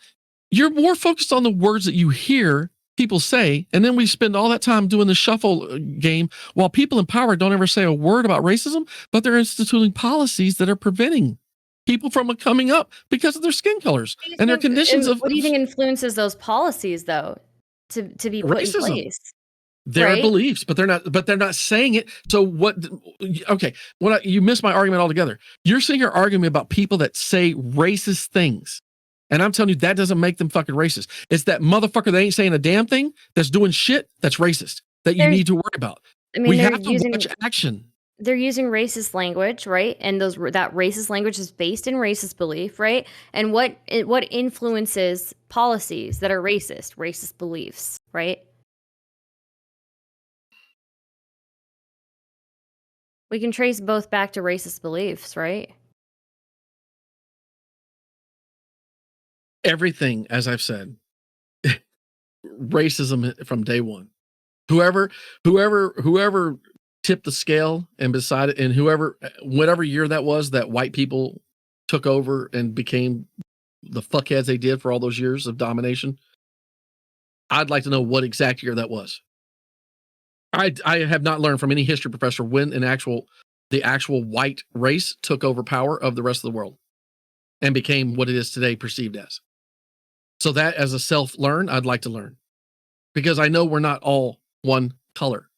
you're more focused on the words that you hear people say, and then we spend all that time doing the shuffle game while people in power don't ever say a word about racism, but they're instituting policies that are preventing people from coming up because of their skin colors and their conditions of. What do you think influences those policies, though, to be put in place? Their right? beliefs, but they're not saying it. So what? Okay, you missed my argument altogether. You're sitting here arguing about people that say racist things, and I'm telling you that doesn't make them fucking racist. It's that motherfucker that ain't saying a damn thing that's doing shit that's racist that you need to worry about. I mean, we have to watch action. They're using racist language, right? And that racist language is based in racist belief, right? And what influences policies that are racist? Racist beliefs, right? We can trace both back to racist beliefs, right? Everything, as I've said, racism from day one. Whoever tipped the scale and decided, and whatever year that was, that white people took over and became the fuckheads they did for all those years of domination. I'd like to know what exact year that was. I have not learned from any history professor when the actual white race took over power of the rest of the world and became what it is today perceived as. So that as a self-learn, I'd like to learn, because I know we're not all one color.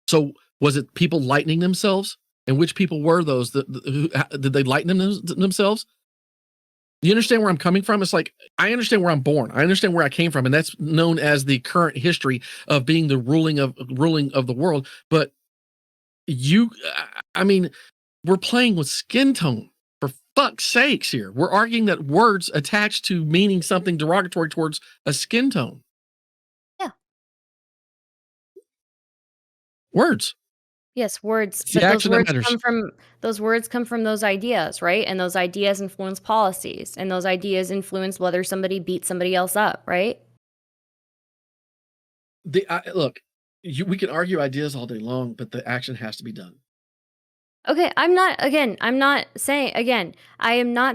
So was it people lightening themselves? And which people were those who did they lighten themselves? You understand where I'm coming from? It's like, I understand where I'm born. I understand where I came from. And that's known as the current history of being the ruling of the world. But we're playing with skin tone, for fuck's sakes here. We're arguing that words attach to meaning something derogatory towards a skin tone. Yeah. Words. Yes, words. But those words come from those ideas, right? And those ideas influence policies, and those ideas influence whether somebody beats somebody else up, right? Look, we can argue ideas all day long, but the action has to be done. Okay, I am not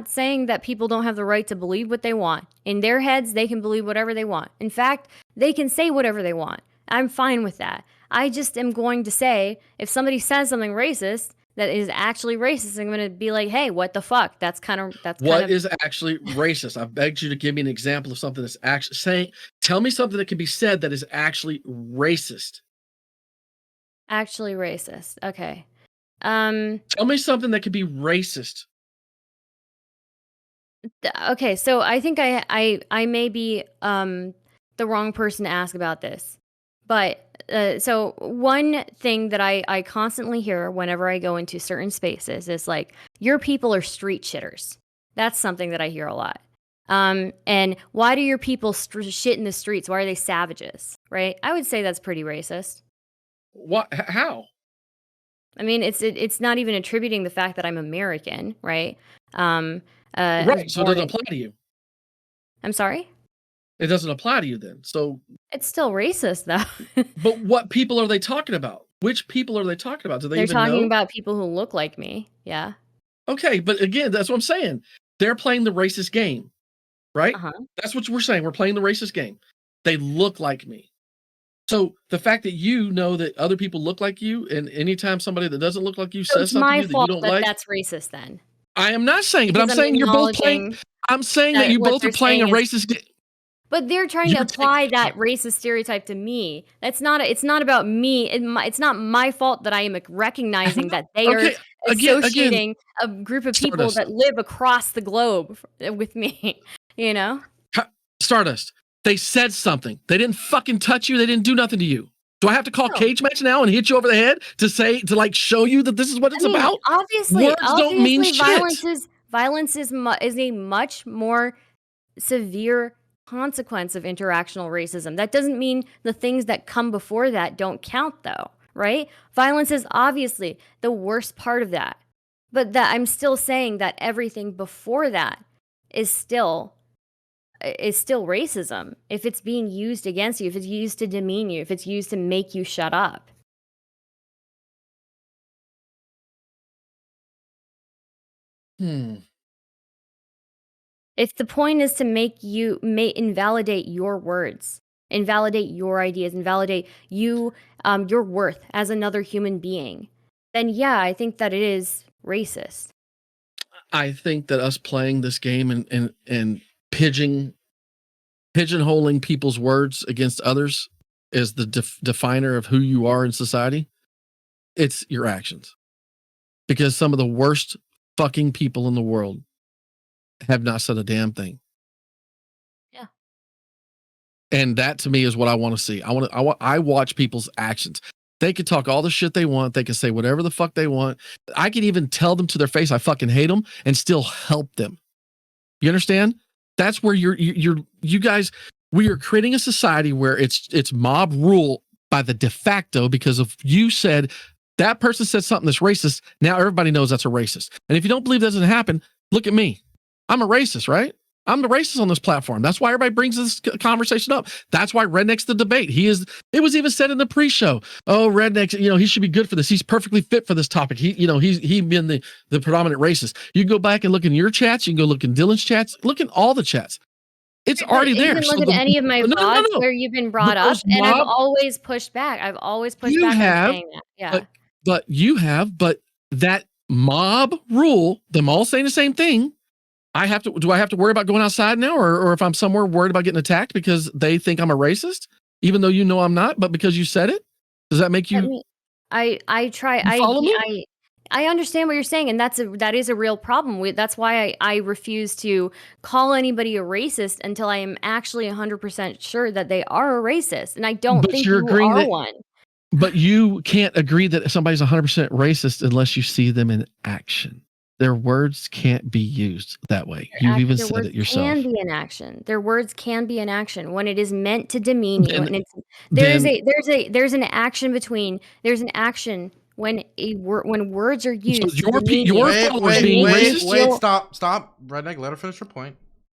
saying that people don't have the right to believe what they want. In their heads, they can believe whatever they want. In fact, they can say whatever they want. I'm fine with that. I just am going to say, if somebody says something racist that is actually racist, I'm going to be like, hey, what the fuck? What is actually racist? I begged you to give me an example of something that's actually saying, tell me something that can be said that is actually racist. Actually racist. Okay. Tell me something that could be racist. Okay, so I think I may be the wrong person to ask about this. But so one thing that I constantly hear whenever I go into certain spaces is like, your people are street shitters. That's something that I hear a lot. And why do your people shit in the streets? Why are they savages? Right? I would say that's pretty racist. What? How? I mean, it's not even attributing the fact that I'm American, right? Right. So it doesn't apply to you. I'm sorry? It doesn't apply to you then. So it's still racist, though. But what people are they talking about? Which people are they talking about? Do they They're even know? talking about people who look like me. Yeah. Okay, but again, that's what I'm saying. They're playing the racist game, right? Uh-huh. That's what we're saying. We're playing the racist game. They look like me. So the fact that you know that other people look like you, and anytime somebody that doesn't look like you says something to you that you don't like, that's racist then. I am not saying it, but I'm saying you're both playing. I'm saying that you both are playing a racist game. But they're trying to apply that racist stereotype to me. It's not about me. It's not my fault that I am recognizing that they are associating a group of people that live across the globe with me. You know? Stardust. They said something. They didn't fucking touch you. They didn't do nothing to you. Do I have to call Cage Match now and hit you over the head to show you that this is what it's about? Obviously, words don't mean shit. Violence is a much more severe consequence of interactional racism. That doesn't mean the things that come before that don't count, though, right? Violence is obviously the worst part of that. But that I'm still saying that everything before that is still racism. If it's being used against you, if it's used to demean you, if it's used to make you shut up. If the point is to make you invalidate your words, invalidate your ideas, invalidate you, your worth as another human being, then yeah, I think that it is racist. I think that us playing this game and pigeonholing people's words against others is the definer of who you are in society. It's your actions, because some of the worst fucking people in the world have not said a damn thing. Yeah. And that to me is what I want to see. I watch people's actions. They can talk all the shit they want. They can say whatever the fuck they want. I can even tell them to their face I fucking hate them and still help them. You understand? That's where you guys, we are creating a society where it's mob rule by the de facto, because if you said that person said something that's racist, now everybody knows that's a racist. And if you don't believe that doesn't happen, look at me. I'm a racist, right? I'm the racist on this platform. That's why everybody brings this conversation up. That's why Redneck's the debate. It was even said in the pre-show. Oh, Redneck, he should be good for this. He's perfectly fit for this topic. He's been the predominant racist. You can go back and look in your chats. You can go look in Dylan's chats. Look in all the chats. It's already there. Look at any of my VODs where you've been brought up, and I've always pushed back. I've always pushed back on saying that. Yeah. But that mob rule, them all saying the same thing, do I have to worry about going outside now, or if I'm somewhere worried about getting attacked because they think I'm a racist, even though you know I'm not, but because you said it? Does that make you? I understand what you're saying, and that is a real problem. That's why I refuse to call anybody a racist until I am actually 100% sure that they are a racist, and I don't think you are one. But you can't agree that somebody's 100% racist unless you see them in action. Their words can't be used that way. You've even said it yourself. Can be in action. Their words can be in action when it is meant to demean you. And there's an action when words are used. So your followers being racist. Wait, stop, Redneck. Let her finish her point.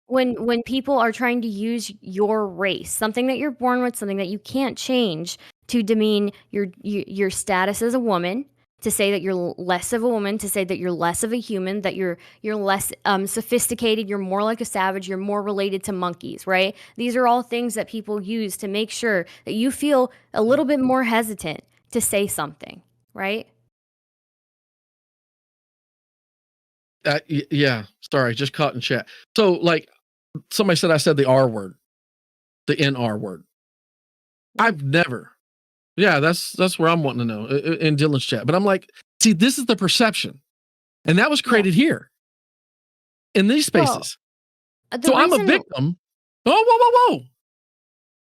When people are trying to use your race, something that you're born with, something that you can't change, to demean your status as a woman, to say that you're less of a woman, to say that you're less of a human, that you're less sophisticated, you're more like a savage, you're more related to monkeys, right? These are all things that people use to make sure that you feel a little bit more hesitant to say something, right? Yeah, sorry, just caught in chat. So, like, somebody said I said the R word, the NR word. I've never. Yeah, that's where I'm wanting to know in Dylan's chat. But I'm like, see, this is the perception, and that was created here in these spaces. So I'm a victim. Whoa!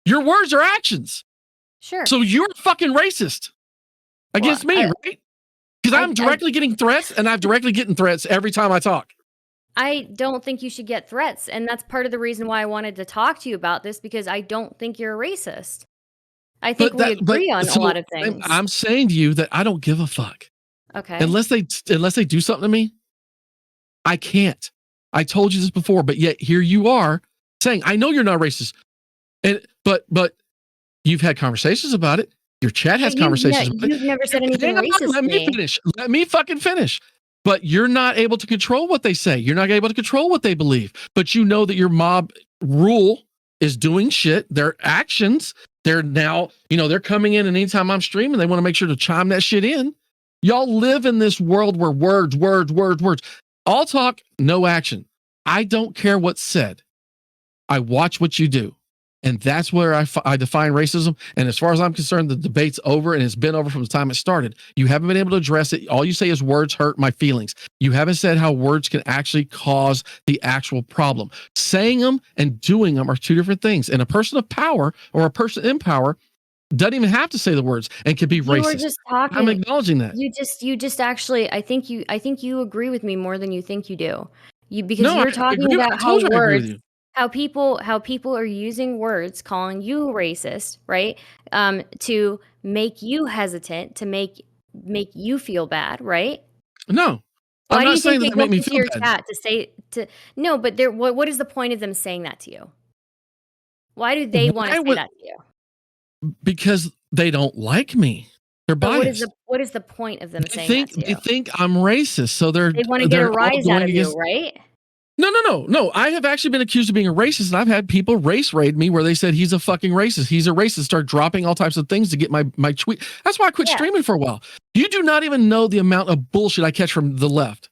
Your words are actions. Sure. So you're fucking racist against me, right? Because I'm directly getting threats, and I'm directly getting threats every time I talk. I don't think you should get threats, and that's part of the reason why I wanted to talk to you about this, because I don't think you're a racist. I think we agree on a lot of things. I'm saying to you that I don't give a fuck. Okay. Unless they do something to me, I can't. I told you this before, but yet here you are saying, I know you're not racist. But you've had conversations about it. Your chat has conversations about it. You've never said anything racist to me. Let me finish. Let me fucking finish. But you're not able to control what they say. You're not able to control what they believe. But you know that your mob rule is doing shit. Their actions, they're now, they're coming in, and anytime I'm streaming, they want to make sure to chime that shit in. Y'all live in this world where words. All talk, no action. I don't care what's said. I watch what you do. And that's where I define racism. And as far as I'm concerned, the debate's over, and it's been over from the time it started. You haven't been able to address it. All you say is words hurt my feelings. You haven't said how words can actually cause the actual problem. Saying them and doing them are two different things. And a person of power or a person in power doesn't even have to say the words and can be racist. You were just talking. I'm acknowledging that. You just actually, I think you agree with me more than you think you do. Because you're talking about how people are using words calling you racist, right? To make you hesitant, to make you feel bad, right? No, Why I'm do not you think saying they that they go make me into feel your bad chat to say to no? But they're what is the point of them saying that to you? Why do they want to Why say would that to you? because they don't like me. They're But biased. what is the point of them saying that to They you? think I'm racist, so they're They want to get a all rise out going of you, against. right? No. I have actually been accused of being a racist, and I've had people race raid me where they said he's a fucking racist. He's a racist. Start dropping all types of things to get my tweet. That's why I quit Yeah. streaming for a while. You do not even know the amount of bullshit I catch from the left.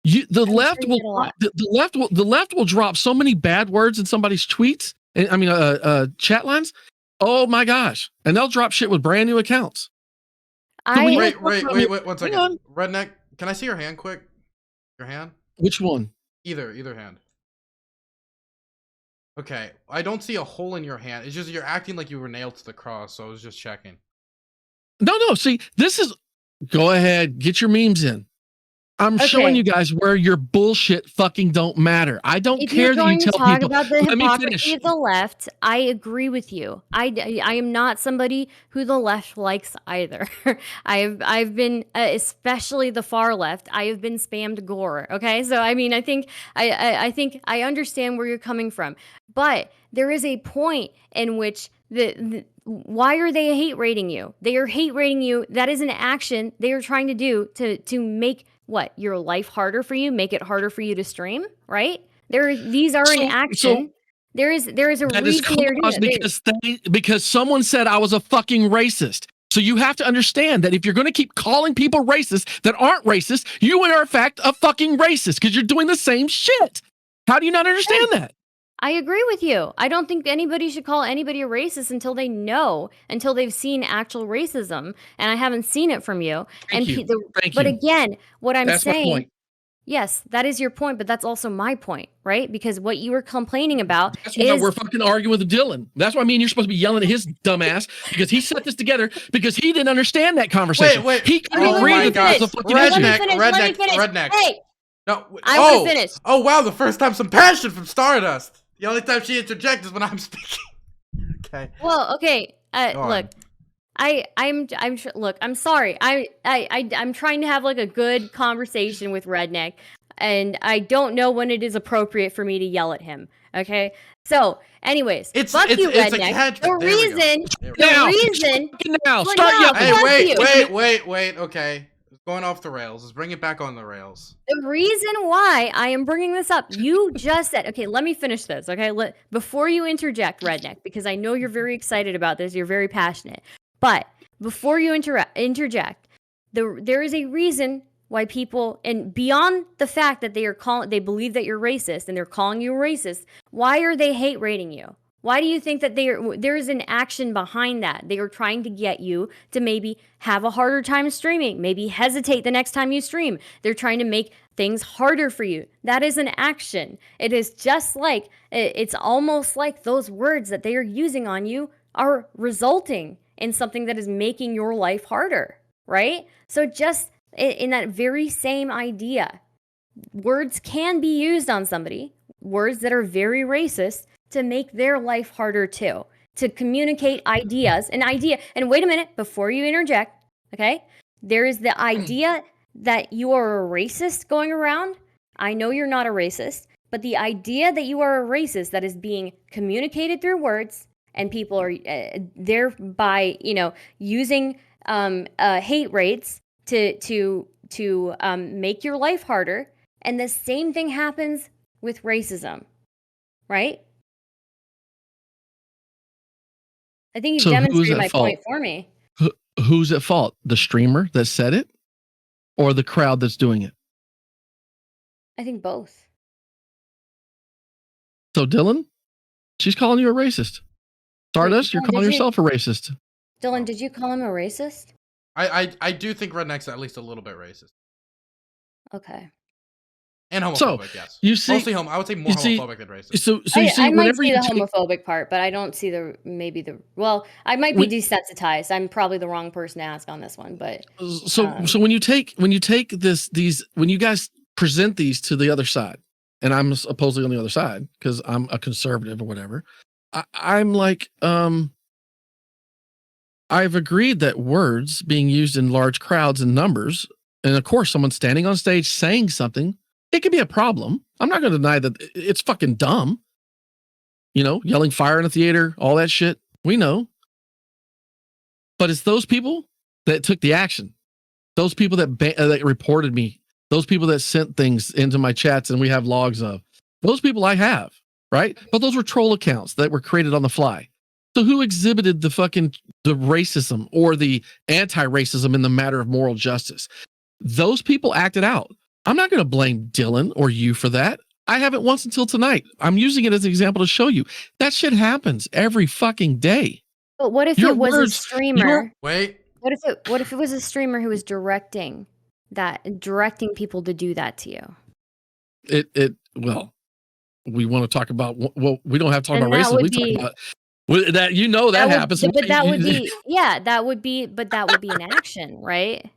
The I'm left sure you will get a lot. the left will drop so many bad words in somebody's tweets. And I mean, chat lines. Oh my gosh! And they'll drop shit with brand new accounts. So when you Wait, guys talk about me- one hang second. on. Redneck, can I see your hand quick? Your hand? Which one? Either hand. Okay, I don't see a hole in your hand. It's just you're acting like you were nailed to the cross, so I was just checking. No. See, this is. Go ahead, get your memes in. I'm showing Okay. you guys where your bullshit fucking don't matter. I don't If care you're that you going to tell talk people. about the Let me hypocrisy finish. of the left, I agree with you. I am not somebody who the left likes either. I've been especially the far left. I have been spammed gore. Okay, so I mean, I think I understand where you're coming from, but there is a point in which why are they hate rating you? They are hate rating you. That is an action they are trying to do to make what your life harder for you, make it harder for you to stream, right? These are an action. There is a That is reason they're doing it. because someone said I was a fucking racist. So you have to understand that if you're going to keep calling people racist that aren't racist, you are in fact a fucking racist because you're doing the same shit. How do you not understand that? I agree with you. I don't think anybody should call anybody a racist until they've seen actual racism, and I haven't seen it from you. Thank you. But again, what I'm That's saying, my point. yes, that is your point, but that's also my point, right? Because what you were complaining about That's why we're fucking arguing with Dylan. That's why me and you're supposed to be yelling at his dumbass because he set this together because he didn't understand that conversation. Wait. He couldn't Oh agree my that God. that was a fucking Redneck. Hey, No. I want to finish. Oh wow, the first time some passion from Stardust. The only time she interjects is when I'm speaking. Okay. Well, okay. Look, look. I'm sorry. I'm trying to have like a good conversation with Redneck, and I don't know when it is appropriate for me to yell at him. Okay. So, anyways, fuck you, Redneck. The reason. Now, Well, start no, yelling. Hey, fuck wait. Okay. It's going off the rails. Let's bring it back on the rails. The reason why I am bringing this up, you just said, okay, let me finish this, okay? Before you interject, Redneck, because I know you're very excited about this, you're very passionate. But before you interject, there is a reason why people, and beyond the fact that they believe that you're racist and they're calling you a racist, why are they hate rating you? Why do you think that there is an action behind that? They are trying to get you to maybe have a harder time streaming, maybe hesitate the next time you stream. They're trying to make things harder for you. That is an action. It is just like, it's almost like those words that they are using on you are resulting in something that is making your life harder, right? So just in that very same idea, words can be used on somebody, words that are very racist, to make their life harder too, to communicate ideas. And wait a minute, before you interject, okay? There is the idea that you are a racist going around. I know you're not a racist, but the idea that you are a racist that is being communicated through words, and people are thereby, using hate rates to make your life harder. And the same thing happens with racism, right? I think you've demonstrated my point for me. Who's at fault? The streamer that said it or the crowd that's doing it? I think both. So Dylan, she's calling you a racist. Stardust, you're calling yourself a racist. Dylan, did you call him a racist? I do think Redneck's at least a little bit racist. Okay. And homophobic, yes. You see, mostly I would say more homophobic than racist. So you see, I might whenever see you the homophobic part, but I don't see well, I might be desensitized. I'm probably the wrong person to ask on this one, but so when you take when you guys present these to the other side, and I'm supposedly on the other side because I'm a conservative or whatever. I'm like, I've agreed that words being used in large crowds and numbers, and of course, someone standing on stage saying something, it could be a problem. I'm not going to deny that it's fucking dumb. You know, yelling fire in a theater, all that shit. We know. But it's those people that took the action. Those people that reported me. Those people that sent things into my chats and we have logs of. Those people I have, right? But those were troll accounts that were created on the fly. So who exhibited the racism or the anti-racism in the matter of moral justice? Those people acted out. I'm not going to blame Dylan or you for that. I haven't once until tonight. I'm using it as an example to show you that shit happens every fucking day. But what if Your it was a words- streamer? Wait. What if it was a streamer who was directing people to do that to you? Well, we want to talk about, well, we don't have to talk And about that racism. would We talk be- about that, you know, that happens. But that would be that would be an action, right?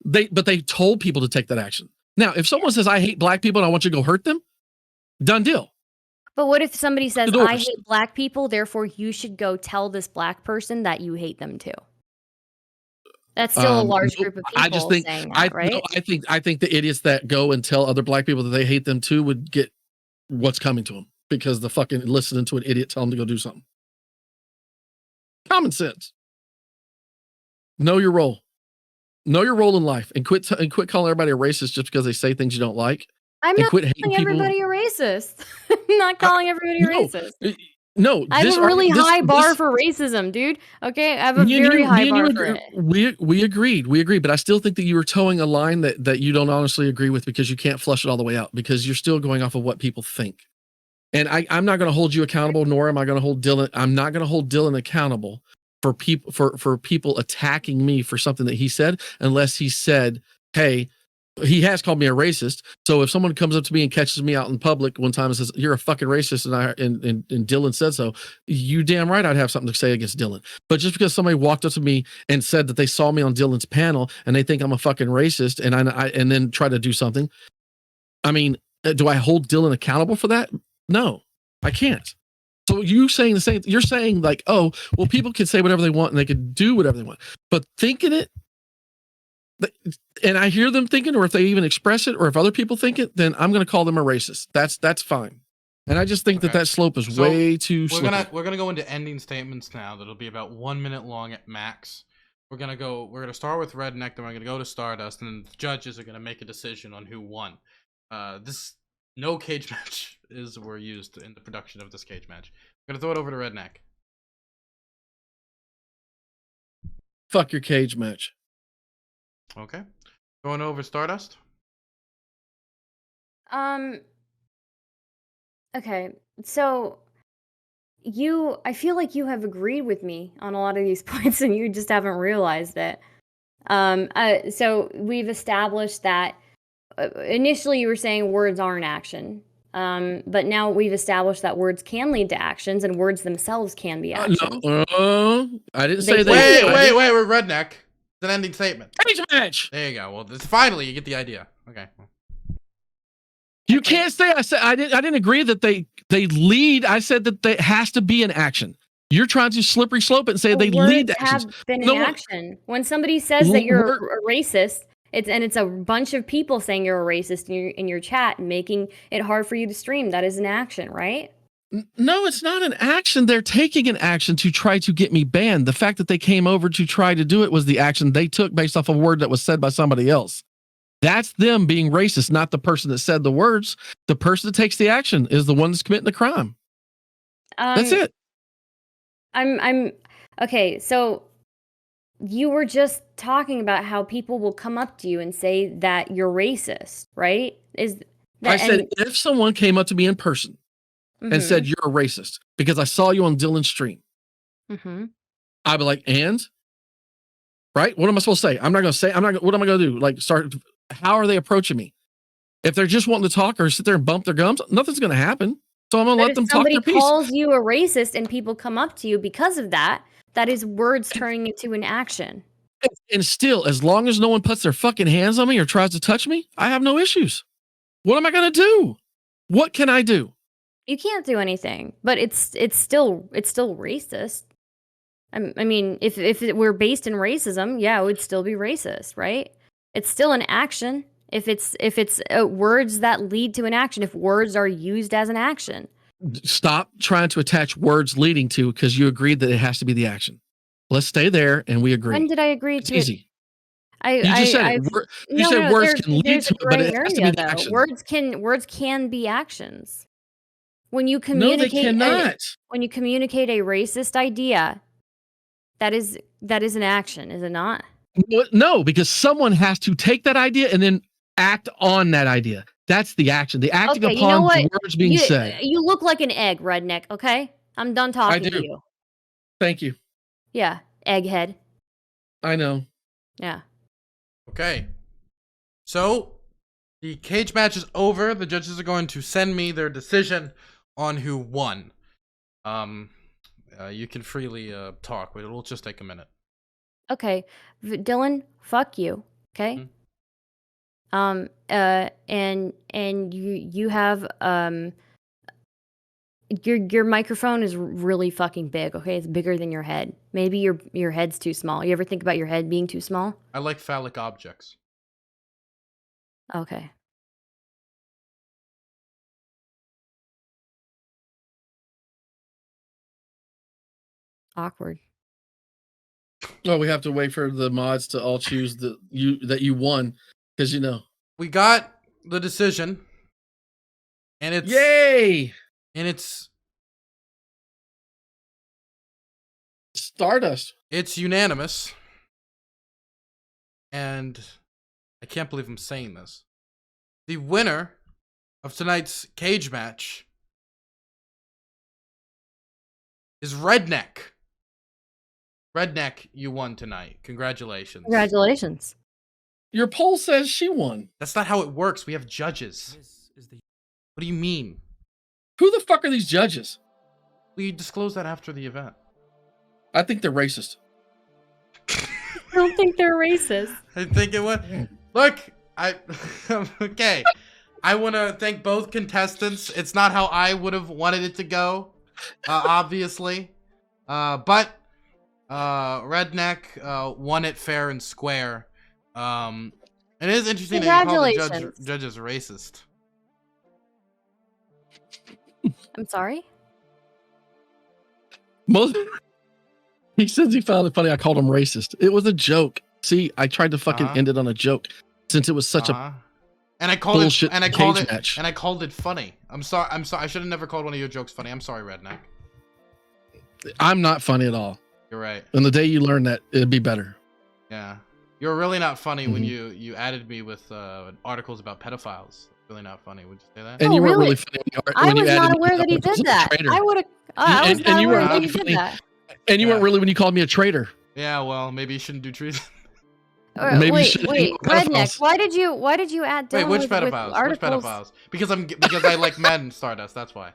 But they told people to take that action. Now, if someone says, I hate black people and I want you to go hurt them, done deal. But what if somebody says, The doors. I hate black people, therefore you should go tell this black person that you hate them too? That's still a large group of people I just think, saying that, right? I think the idiots that go and tell other black people that they hate them too would get what's coming to them because the fucking listening to an idiot tell them to go do something. Common sense. Know your role. Know your role in life and quit calling everybody a racist just because they say things you don't like. I'm and not quit hating calling people. everybody a racist. I'm not calling everybody a racist. No, I have a really high bar for racism, dude. Okay, I have a very high bar for it. We agreed, but I still think that you were towing a line that you don't honestly agree with because you can't flush it all the way out because you're still going off of what people think. And I'm not going to hold you accountable, nor am I going to hold Dylan. I'm not going to hold Dylan accountable for people attacking me for something that he said, unless he said, hey, he has called me a racist. So if someone comes up to me and catches me out in public one time and says, you're a fucking racist, and Dylan said so, you damn right I'd have something to say against Dylan. But just because somebody walked up to me and said that they saw me on Dylan's panel and they think I'm a fucking racist and then try to do something, I mean, do I hold Dylan accountable for that? No, I can't. So you saying the same, you're saying like, oh, well, people can say whatever they want and they can do whatever they want, but thinking it, and I hear them thinking, or if they even express it, or if other people think it, then I'm going to call them a racist. That's fine. And I just think that slope is way too slow. We're gonna go into ending statements now. That'll be about 1 minute long at max. We're gonna start with Redneck, then we're gonna go to Stardust, and then the judges are gonna make a decision on who won. No cage match were used in the production of this cage match. I'm gonna throw it over to Redneck. Fuck your cage match. Okay. Going over Stardust. Okay, so I feel like you have agreed with me on a lot of these points and you just haven't realized it. So we've established that initially you were saying words aren't action. But now we've established that words can lead to actions and words themselves can be actions. I didn't say that. Wait, we're Redneck. It's an ending statement. Cage match. There you go. Well, finally you get the idea. Okay. You can't say I didn't agree that they lead. I said that it has to be an action. You're trying to slippery slope it and say they lead to actions. Have been an action. When somebody says that you're a racist, it's a bunch of people saying you're a racist in your chat, making it hard for you to stream. That is an action, right? No, it's not an action. They're taking an action to try to get me banned. The fact that they came over to try to do it was the action they took based off a word that was said by somebody else. That's them being racist, not the person that said the words. The person that takes the action is the one that's committing the crime. That's it. I'm okay. So you were just talking about how people will come up to you and say that you're racist, right? I said if someone came up to me in person and said you're a racist because I saw you on Dylan's stream, I'd be like, and right? What am I supposed to say? I'm not going to say. What am I going to do? Like, how are they approaching me? If they're just wanting to talk or sit there and bump their gums, nothing's going to happen. So I'm going to let them talk their piece. Somebody calls you a racist and people come up to you because of that. That is words turning into an action. And still, as long as no one puts their fucking hands on me or tries to touch me, I have no issues. What am I going to do? What can I do? You can't do anything, but it's still racist. I mean, if it were based in racism, yeah, it would still be racist, right? It's still an action. If it's words that lead to an action, if words are used as an action. Stop trying to attach words leading to, because you agreed that it has to be the action. Let's stay there, and we agree. When did I agree It's to easy. it? You just said it. You said words can lead to it, but it has to be the action. Words can be actions. When you No, they communicate, cannot. when you communicate a racist idea, that is an action, is it not? No, because someone has to take that idea and then act on that idea. That's the action. The acting Okay, you upon know what? the words being said. You look like an egg, redneck. Okay, I'm done talking do. to you. Thank you. Yeah, egghead. I know. Yeah. Okay. So, the cage match is over. The judges are going to send me their decision on who won. You can freely talk, but it'll just take a minute. Okay, Dylan, fuck you. Okay. And you have your microphone is really fucking big. Okay, it's bigger than your head. Maybe your head's too small. You ever think about your head being too small? I like phallic objects. Okay. Awkward. Well, we have to wait for the mods to all choose that you won, because We got the decision, and it's yay, and it's Stardust. It's unanimous, and I can't believe I'm saying this. The winner of tonight's cage match is Redneck. Redneck, you won tonight. Congratulations. Congratulations. Your poll says she won. That's not how it works. We have judges. What do you mean? Who the fuck are these judges? We disclose that after the event. I think they're racist. I don't think they're racist. I think it was. Look, okay. I want to thank both contestants. It's not how I would have wanted it to go, obviously. But Redneck won it fair and square. It is interesting that you call the judges racist. I'm sorry? He says he found it funny I called him racist. It was a joke. See, I tried to fucking end it on a joke since it was such a and I called bullshit it and I called cage it match. And I called it funny. I'm sorry. I should have never called one of your jokes funny. I'm sorry, Redneck. I'm not funny at all. You're right. And the day you learn that, it'd be better. Yeah. You're really not funny when you added me with articles about pedophiles. Really not funny. Would you say that? And you weren't really funny when you added me. I was not aware that he did that. I would have. I was not aware that he did that. And you weren't really when you called me a traitor. Yeah, well, maybe you shouldn't do treason. Maybe wait, Redneck. Why did you add Dylan which pedophiles? Which pedophiles? Because I like men, Stardust. That's why.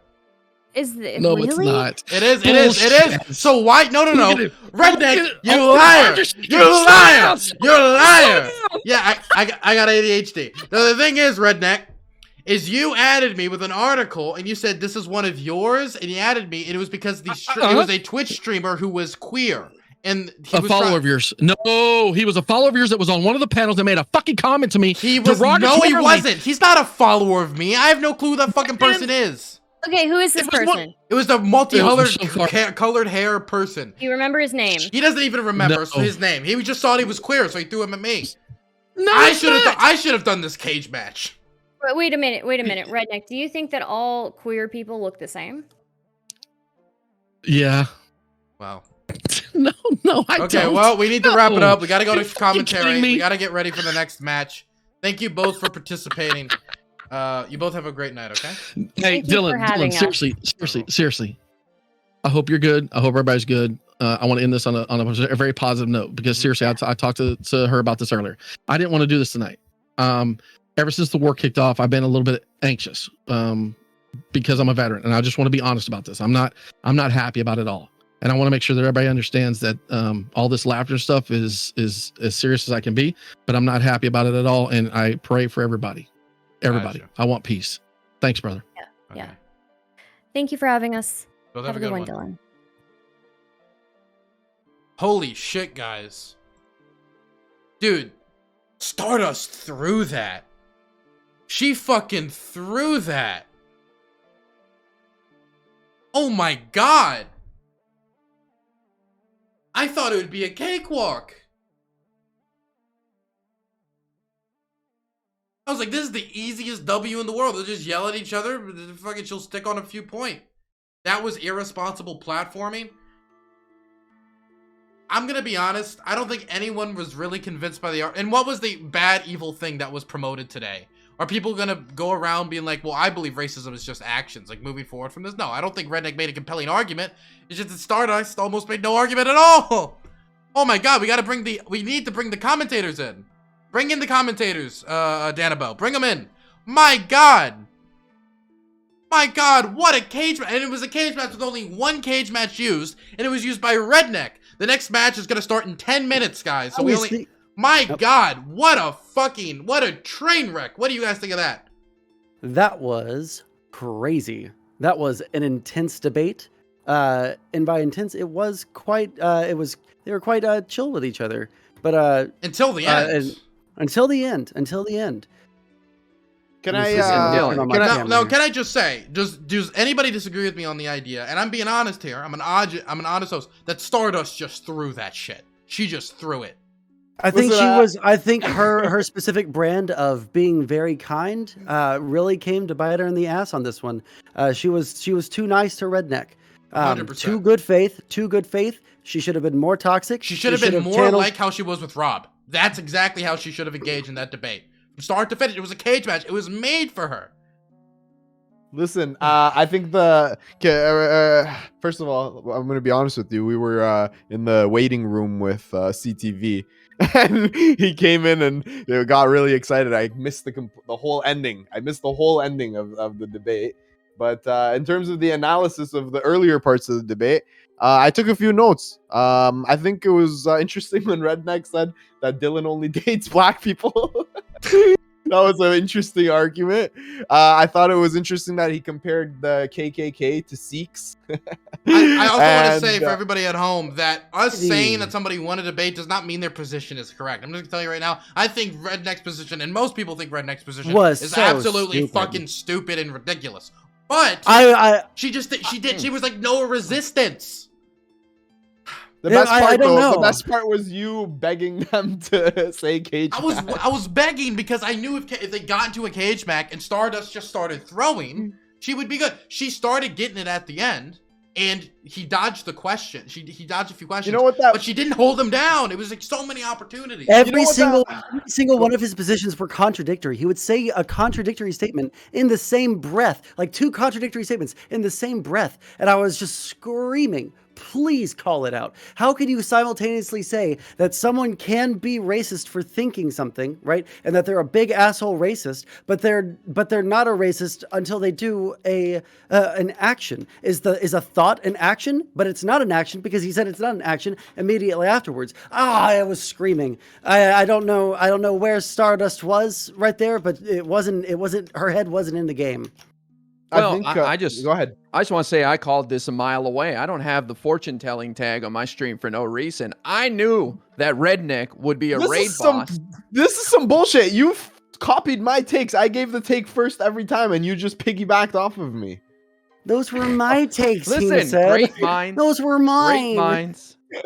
No, really? it's not. It is. It is. So why? No. Redneck, you liar! You liar! You're a liar! Yeah, I got ADHD. The thing is, Redneck, is you added me with an article and you said this is one of yours, and you added me, and it was because it was a Twitch streamer who was queer. And he was a follower of yours. No, he was a follower of yours that was on one of the panels that made a fucking comment to me. He wasn't. He's not a follower of me. I have no clue who that fucking person is. Okay, who is this person? It was the multicolored colored hair person. Do you remember his name? He doesn't even remember his name. He just thought he was queer, so he threw him at me. No, I should have done this cage match. Wait a minute, Redneck. Do you think that all queer people look the same? Yeah. Wow. No, I don't. Okay, well, we need to wrap it up. We got to go to commentary. We got to get ready for the next match. Thank you both for participating. You both have a great night, okay? Hey, Dylan, seriously. I hope you're good. I hope everybody's good. I want to end this on a very positive note because seriously, I talked to her about this earlier. I didn't want to do this tonight. Ever since the war kicked off, I've been a little bit anxious because I'm a veteran, and I just want to be honest about this. I'm not happy about it all. And I want to make sure that everybody understands that all this laughter stuff is as serious as I can be, but I'm not happy about it at all. And I pray for everybody. Gotcha. I want peace. Thanks, brother. Okay. Yeah. Thank you for having us. Well, Have a good one, Dylan. Holy shit, guys. Dude, Stardust threw that. She fucking threw that. Oh my god. I thought it would be a cakewalk. I was like, this is the easiest W in the world. They'll just yell at each other, but fucking she'll stick on a few points. That was irresponsible platforming. I'm gonna be honest, I don't think anyone was really convinced by the art. And what was the bad, evil thing that was promoted today? Are people gonna go around being like, well, I believe racism is just actions, like moving forward from this? No, I don't think Redneck made a compelling argument. It's just that Stardust almost made no argument at all. Oh my god, we need to bring the commentators in. Bring in the commentators, Danabelle. Bring them in. My god. My god, what a cage match. And it was a cage match with only one cage match used, and it was used by Redneck. The next match is going to start in 10 minutes, guys. So god, what a train wreck. What do you guys think of that? That was crazy. That was an intense debate. And by intense, it was quite, they were quite chill with each other. But until the end. Until the end. Can I just say, does anybody disagree with me on the idea? And I'm being honest here. I'm an honest host. That Stardust just threw that shit. She just threw it. I think her specific brand of being very kind really came to bite her in the ass on this one. She was too nice to Redneck. 100%. Too good faith. She should have been more toxic. She should have been more like how she was with Rob. That's exactly how she should have engaged in that debate. From start to finish, it was a cage match. It was made for her. Listen, I think first of all, I'm going to be honest with you. We were in the waiting room with CTV, and he came in and got really excited. I missed the whole ending. I missed the whole ending of the debate. But in terms of the analysis of the earlier parts of the debate, I took a few notes. I think it was interesting when Redneck said that Dylan only dates black people. That was an interesting argument. I thought it was interesting that he compared the KKK to Sikhs. I also want to say for everybody at home that us saying that somebody won a debate does not mean their position is correct. I'm just going to tell you right now, I think Redneck's position, and most people think Redneck's position is so absolutely fucking stupid and ridiculous. But she was like no resistance. The best part was you begging them to say cage match. I was begging because I knew if they got into a cage match and Stardust just started throwing, she would be good. She started getting it at the end, and he dodged the question. He dodged a few questions. You know what but she didn't hold him down. It was like so many opportunities. Every single one of his positions were contradictory. He would say a contradictory statement in the same breath, like two contradictory statements in the same breath, and I was just screaming, please call it out. How can you simultaneously say that someone can be racist for thinking something, right? And that they're a big asshole racist, but they're not a racist until they do an action. Is a thought an action? But it's not an action because he said it's not an action immediately afterwards. I was screaming. I don't know where Stardust was right there, but it wasn't her head wasn't in the game. Well, I just go ahead. I just want to say I called this a mile away. I don't have the fortune telling tag on my stream for no reason. I knew that Redneck would be a raid boss. This is some bullshit. You've copied my takes. I gave the take first every time, and you just piggybacked off of me. Those were my takes. Listen, great minds. Those were mine.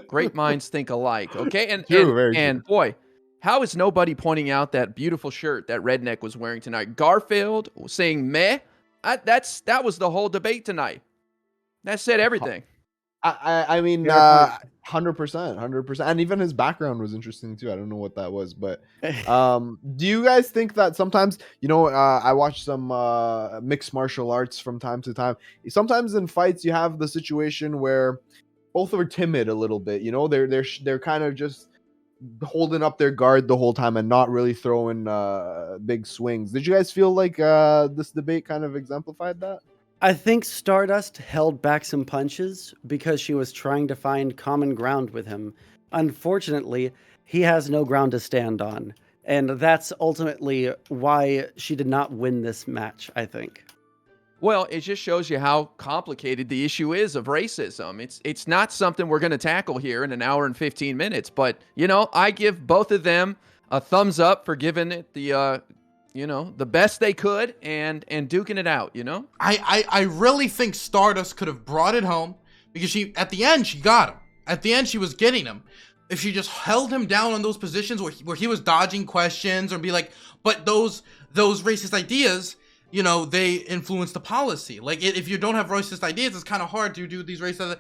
Great minds think alike. Okay, and boy, how is nobody pointing out that beautiful shirt that Redneck was wearing tonight? Garfield saying meh. That was the whole debate tonight. That said everything. I mean, 100%, and even his background was interesting too. I don't know what that was, but do you guys think that sometimes, I watch some mixed martial arts from time to time. Sometimes in fights, you have the situation where both are timid a little bit. They're kind of just holding up their guard the whole time and not really throwing big swings. Did you guys feel like this debate kind of exemplified that? I think Stardust held back some punches because she was trying to find common ground with him. Unfortunately, he has no ground to stand on, and that's ultimately why she did not win this match, I think. Well, it just shows you how complicated the issue is of racism. It's not something we're going to tackle here in an hour and 15 minutes. But, you know, I give both of them a thumbs up for giving it the, you know, the best they could and duking it out, you know? I really think Stardust could have brought it home because at the end, she got him. At the end, she was getting him. If she just held him down on those positions where he was dodging questions or be like, but those racist ideas, you know, they influence the policy. Like, if you don't have racist ideas, it's kind of hard to do these racist.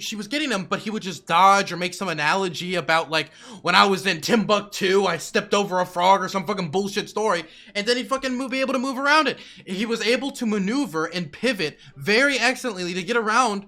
She was getting them, but he would just dodge or make some analogy about, like, when I was in Timbuktu, I stepped over a frog or some fucking bullshit story, and then he'd fucking be able to move around it. He was able to maneuver and pivot very excellently to get around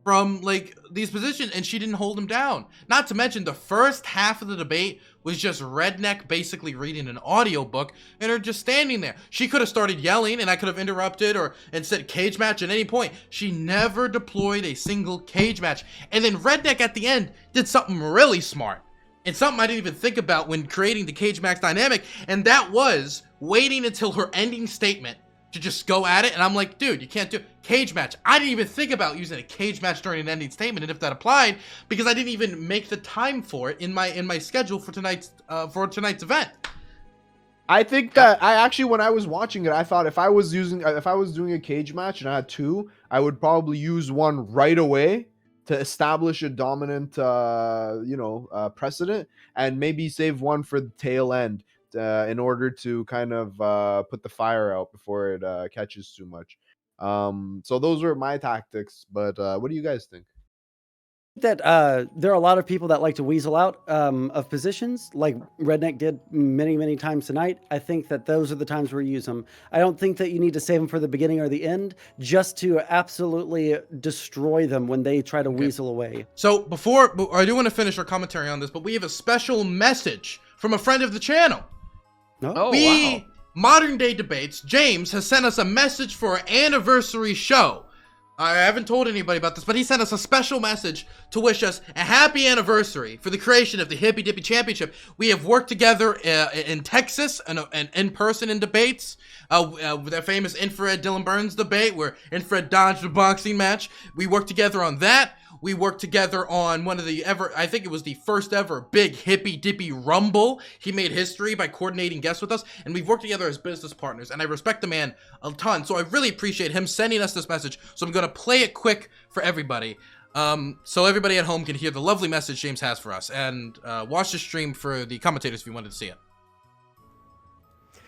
from, like, these positions, and she didn't hold him down. Not to mention, the first half of the debate was just Redneck basically reading an audiobook and her just standing there. She could have started yelling and I could have interrupted and said cage match at any point. She never deployed a single cage match. And then Redneck at the end did something really smart and something I didn't even think about when creating the cage match dynamic, and that was waiting until her ending statement to just go at it. And I'm like, dude, you can't do cage match. I didn't even think about using a cage match during an ending statement, and if that applied, because I didn't even make the time for it in my schedule for tonight's event. I think that when I was watching it, I thought if I was doing a cage match and I had two, I would probably use one right away to establish a dominant, precedent, and maybe save one for the tail end. In order to kind of put the fire out before it catches too much. So those were my tactics, but what do you guys think? That there are a lot of people that like to weasel out of positions, like Redneck did many times tonight. I think that those are the times where you use them. I don't think that you need to save them for the beginning or the end, just to absolutely destroy them when they try to weasel away. So I do want to finish our commentary on this, but we have a special message from a friend of the channel. Wow. Modern Day Debates, James, has sent us a message for our anniversary show. I haven't told anybody about this, but he sent us a special message to wish us a happy anniversary for the creation of the Hippy Dippy Championship. We have worked together in Texas and in person in debates. With that famous Infrared Dylan Burns debate where Infrared dodged a boxing match. We worked together on that. We worked together on one of I think it was the first ever big Hippy Dippy Rumble. He made history by coordinating guests with us, and we've worked together as business partners, and I respect the man a ton, so I really appreciate him sending us this message, so I'm going to play it quick for everybody, so everybody at home can hear the lovely message James has for us, and watch the stream for the commentators if you wanted to see it.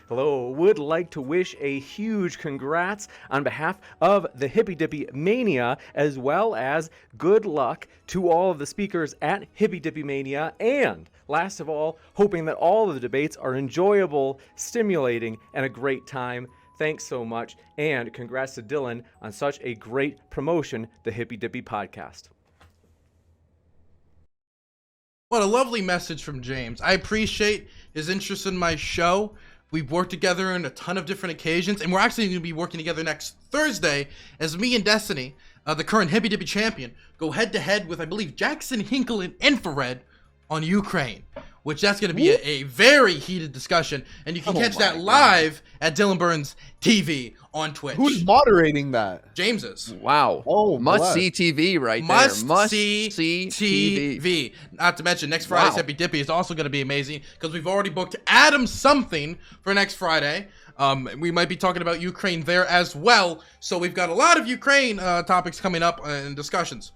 Hello, would like to wish a huge congrats on behalf of the Hippy Dippy Mania, as well as good luck to all of the speakers at Hippy Dippy Mania, and last of all, hoping that all of the debates are enjoyable, stimulating, and a great time. Thanks so much, and congrats to Dylan on such a great promotion, the Hippy Dippy podcast. What a lovely message from James. I appreciate his interest in my show. We've worked together on a ton of different occasions, and we're actually going to be working together next Thursday as me and Destiny, the current Hippy Dippy champion, go head-to-head with, I believe, Jackson Hinkle and Infrared on Ukraine, which that's going to be a very heated discussion, and you can catch that live at Dylan Burns TV on Twitch. Who's moderating that? James is. Wow. Oh, must-see TV right there. Must-see TV. Not to mention, next Friday's Hippy Dippy is also going to be amazing, because we've already booked Adam something for next Friday. We might be talking about Ukraine there as well, so we've got a lot of Ukraine topics coming up and discussions.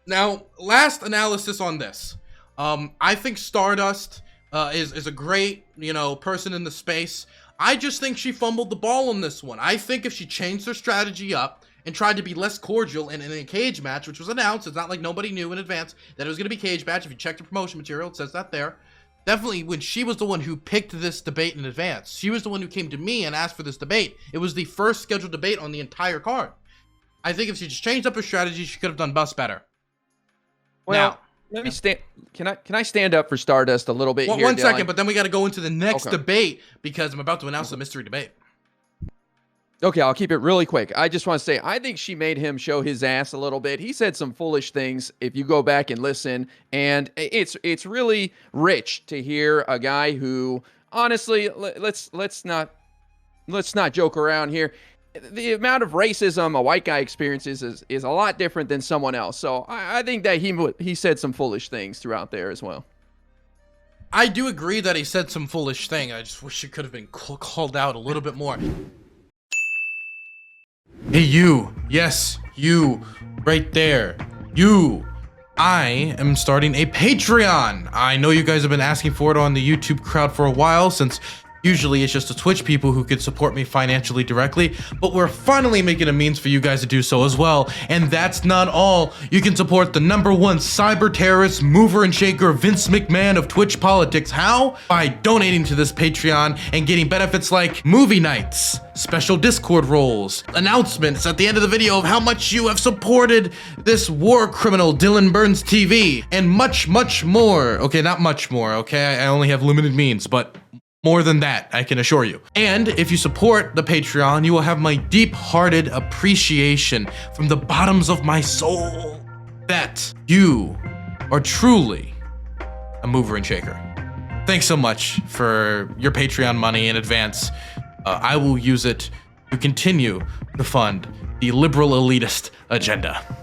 Now, last analysis on this. I think Stardust is a great, person in the space. I just think she fumbled the ball on this one. I think if she changed her strategy up and tried to be less cordial in a cage match, which was announced, it's not like nobody knew in advance that it was going to be cage match. If you check the promotion material, it says that there. Definitely when she was the one who picked this debate in advance. She was the one who came to me and asked for this debate. It was the first scheduled debate on the entire card. I think if she just changed up her strategy, she could have done bus better. Well, now, let me stand. Can I stand up for Stardust a little bit here? One Dylan? second, but then we got to go into the next debate because I'm about to announce the mystery debate. Okay, I'll keep it really quick. I just want to say, I think she made him show his ass a little bit. He said some foolish things if you go back and listen, and it's really rich to hear a guy who, honestly, let's not joke around here. the amount of racism a white guy experiences is a lot different than someone else. So I think that he said some foolish things throughout there as well. I do agree that he said some foolish thing. I just wish it could have been called out a little bit more. Hey, you. Yes, you. Right there. You. I am starting a Patreon. I know you guys have been asking for it on the YouTube crowd for a while, since usually it's just the Twitch people who could support me financially directly, but we're finally making a means for you guys to do so as well. And that's not all. You can support the #1 cyber terrorist, mover and shaker, Vince McMahon of Twitch politics. How? By donating to this Patreon and getting benefits like movie nights, special Discord roles, announcements at the end of the video of how much you have supported this war criminal Dylan Burns TV, and much, much more. Okay, not much more, okay? I only have limited means, but more than that, I can assure you. And if you support the Patreon, you will have my deep-hearted appreciation from the bottoms of my soul that you are truly a mover and shaker. Thanks so much for your Patreon money in advance. I will use it to continue to fund the liberal elitist agenda.